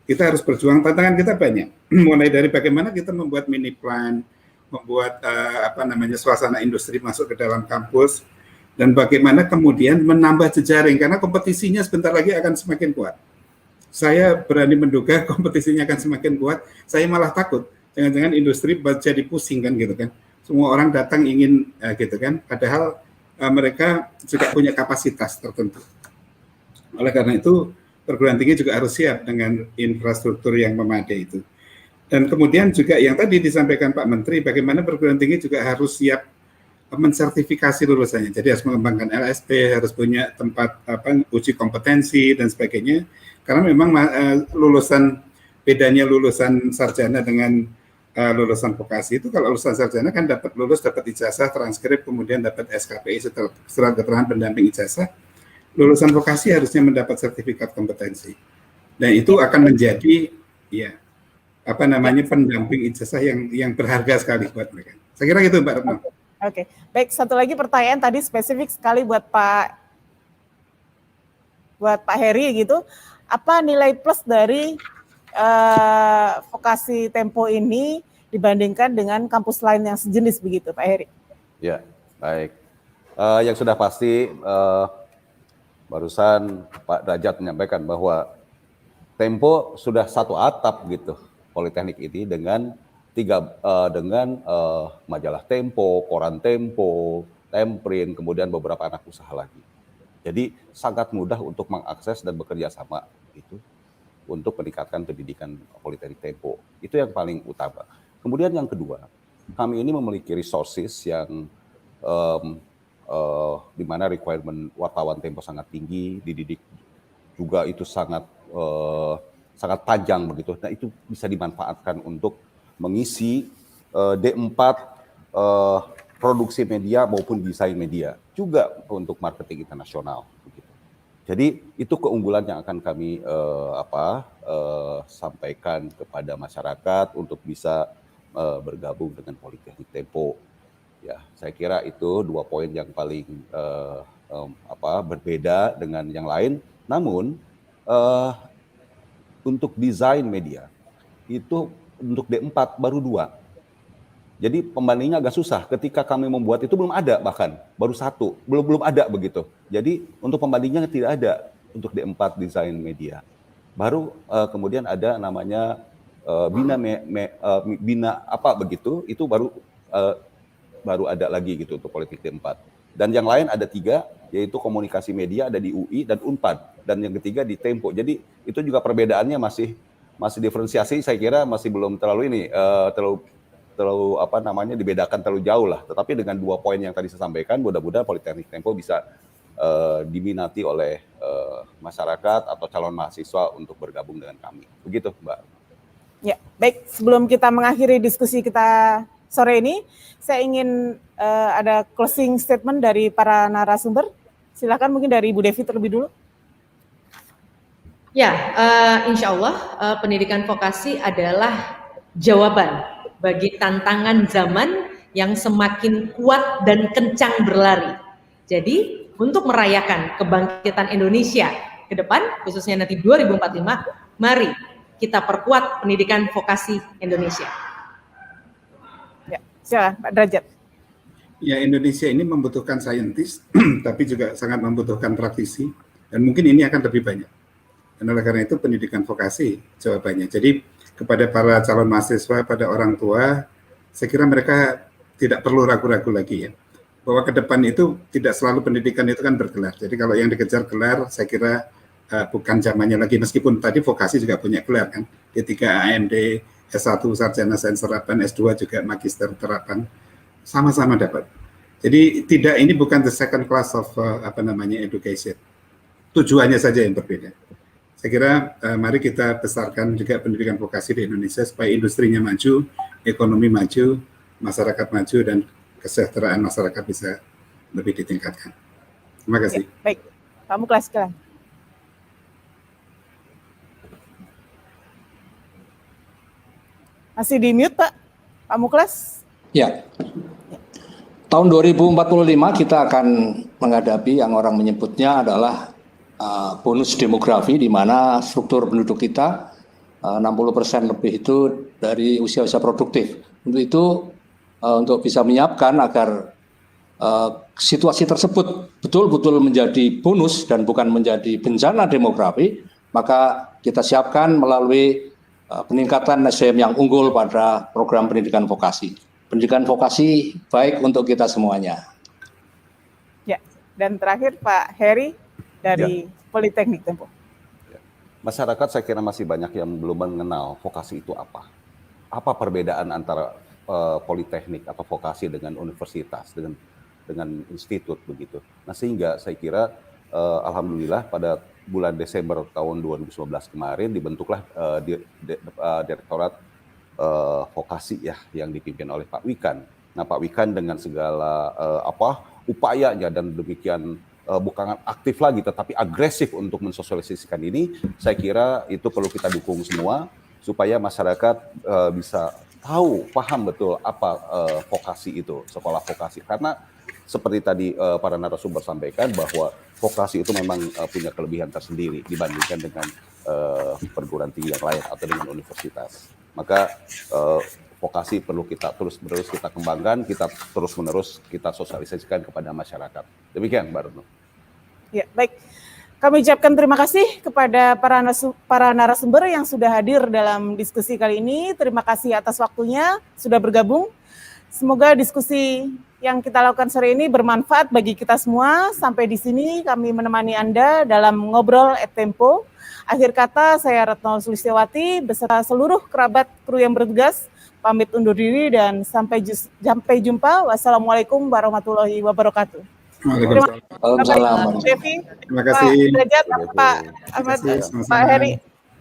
kita harus berjuang, tantangan kita banyak. Mulai dari bagaimana kita membuat mini plan, membuat suasana industri masuk ke dalam kampus, dan bagaimana kemudian menambah jejaring karena kompetisinya sebentar lagi akan semakin kuat. Saya berani menduga kompetisinya akan semakin kuat. Saya malah takut jangan-jangan industri jadi pusing kan gitu kan. Semua orang datang ingin gitu kan, padahal mereka juga punya kapasitas tertentu. Oleh karena itu perguruan tinggi juga harus siap dengan infrastruktur yang memadai itu. Dan kemudian juga yang tadi disampaikan Pak Menteri, bagaimana perguruan tinggi juga harus siap mensertifikasi lulusannya. Jadi harus mengembangkan LSP, harus punya tempat uji kompetensi dan sebagainya. Karena memang bedanya lulusan sarjana dengan lulusan vokasi itu, kalau lulusan sarjana kan dapat ijazah, transkrip, kemudian dapat SKPI, surat keterangan pendamping ijazah. Lulusan vokasi harusnya mendapat sertifikat kompetensi. Dan itu akan menjadi pendamping ijazah yang berharga sekali buat mereka. Saya kira gitu Mbak Retno. Oke. Baik, satu lagi pertanyaan tadi spesifik sekali buat Pak Heri gitu. Apa nilai plus dari vokasi Tempo ini dibandingkan dengan kampus lain yang sejenis begitu, Pak Heri? Ya, baik. Yang sudah pasti barusan Pak Derajat menyampaikan bahwa Tempo sudah satu atap gitu, Politeknik ini dengan majalah Tempo, koran Tempo, Temprint, kemudian beberapa anak usaha lagi. Jadi sangat mudah untuk mengakses dan bekerja sama itu untuk meningkatkan pendidikan Politeknik Tempo. Itu yang paling utama. Kemudian yang kedua, kami ini memiliki resources yang di mana requirement wartawan Tempo sangat tinggi, dididik juga itu sangat panjang begitu. Nah itu bisa dimanfaatkan untuk mengisi D4 produksi media maupun desain media, juga untuk marketing internasional begitu. Jadi itu keunggulan yang akan kami sampaikan kepada masyarakat untuk bisa bergabung dengan Politeknik Tempo. Ya, saya kira itu 2 poin yang paling berbeda dengan yang lain. Namun untuk desain media itu untuk D4 baru 2. Jadi pembandingnya agak susah. Ketika kami membuat itu belum ada, bahkan baru 1, belum ada begitu. Jadi untuk pembandingnya tidak ada untuk D4 desain media. Baru kemudian ada namanya bina apa begitu, itu baru ada lagi gitu untuk politik D4. Dan yang lain ada 3, yaitu komunikasi media ada di UI dan Unpad, dan yang ketiga di Tempo. Jadi itu juga perbedaannya masih diferensiasi, saya kira masih belum terlalu dibedakan terlalu jauh lah. Tetapi dengan 2 poin yang tadi saya sampaikan, mudah-mudahan Politeknik Tempo bisa diminati oleh masyarakat atau calon mahasiswa untuk bergabung dengan kami. Begitu, Mbak. Ya, baik. Sebelum kita mengakhiri diskusi kita sore ini, saya ingin ada closing statement dari para narasumber. Silakan mungkin dari Ibu Devi terlebih dulu. Ya, insya Allah pendidikan vokasi adalah jawaban bagi tantangan zaman yang semakin kuat dan kencang berlari. Jadi, untuk merayakan kebangkitan Indonesia ke depan, khususnya nanti 2045, mari kita perkuat pendidikan vokasi Indonesia. Ya, silakan Pak Derajat. Ya, Indonesia ini membutuhkan saintis, tapi juga sangat membutuhkan praktisi, dan mungkin ini akan lebih banyak. Dan oleh karena itu pendidikan vokasi jawabannya. Jadi kepada para calon mahasiswa, pada orang tua, saya kira mereka tidak perlu ragu-ragu lagi ya. Bahwa ke depan itu tidak selalu pendidikan itu kan bergelar. Jadi kalau yang dikejar gelar, saya kira bukan zamannya lagi. Meskipun tadi vokasi juga punya gelar kan. D3 AMD, S1 Sarjana Sains Terapan, S2 juga Magister Terapan. Sama-sama dapat. Jadi ini bukan the second class of education. Tujuannya saja yang berbeda. Saya kira mari kita besarkan juga pendidikan vokasi di Indonesia supaya industrinya maju, ekonomi maju, masyarakat maju, dan kesejahteraan masyarakat bisa lebih ditingkatkan. Terima kasih. Ya, baik, Pak Muklas sekarang. Masih di mute, Pak Muklas? Ya. Tahun 2045 kita akan menghadapi yang orang menyebutnya adalah bonus demografi, di mana struktur penduduk kita 60% lebih itu dari usia-usia produktif. Untuk itu, untuk bisa menyiapkan agar situasi tersebut betul-betul menjadi bonus dan bukan menjadi bencana demografi, maka kita siapkan melalui peningkatan SDM yang unggul pada program pendidikan vokasi. Pendidikan vokasi baik untuk kita semuanya. Ya, dan terakhir Pak Heri dari Politeknik Tempo. Masyarakat saya kira masih banyak yang belum mengenal vokasi itu apa. Apa perbedaan antara politeknik atau vokasi dengan universitas, dengan institut begitu. Nah, sehingga saya kira alhamdulillah pada bulan Desember tahun 2019 kemarin dibentuklah Direktorat Vokasi ya yang dipimpin oleh Pak Wikan. Nah, Pak Wikan dengan segala upayanya dan demikian bukan aktif lagi tetapi agresif untuk mensosialisasikan ini, saya kira itu perlu kita dukung semua supaya masyarakat bisa tahu, paham betul apa vokasi itu, sekolah vokasi. Karena seperti tadi para narasumber sampaikan bahwa vokasi itu memang punya kelebihan tersendiri dibandingkan dengan perguruan tinggi yang lain atau dengan universitas. Maka vokasi perlu kita terus-menerus kita kembangkan, kita terus-menerus kita sosialisasikan kepada masyarakat. Demikian, Mbak Retno. Ya, baik. Kami ucapkan terima kasih kepada para narasumber yang sudah hadir dalam diskusi kali ini. Terima kasih atas waktunya sudah bergabung. Semoga diskusi yang kita lakukan sore ini bermanfaat bagi kita semua. Sampai di sini kami menemani Anda dalam Ngobrol at Tempo. Akhir kata, saya Retno Sulistyawati beserta seluruh kerabat kru yang bertugas pamit undur diri dan sampai jumpa. Wassalamualaikum warahmatullahi wabarakatuh. Waalaikumsalam. Terima kasih. Pak Derajat, Pak Ahmad, Pak Heri.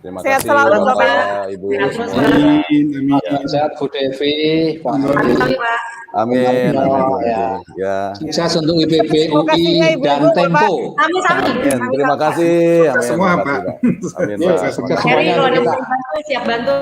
Terima Sehat kasih selalu, Bapak, Bapak. Ibu Sehat semua. selalu. Amin. Sehat Bu Devi, Pak Selamat pagi, Pak. Amin. Ya. Ya. Sukses untuk IPB, Vokasinya UI, Ibu-ibu, dan Bapak. Tempo. Amin. Amin. Terima kasih. Amin. Semua, Terima kasih, Pak. Pak. Amin, Ya, Pak. sukses Heri, kalau ada semuanya. yang bantu, siap bantu.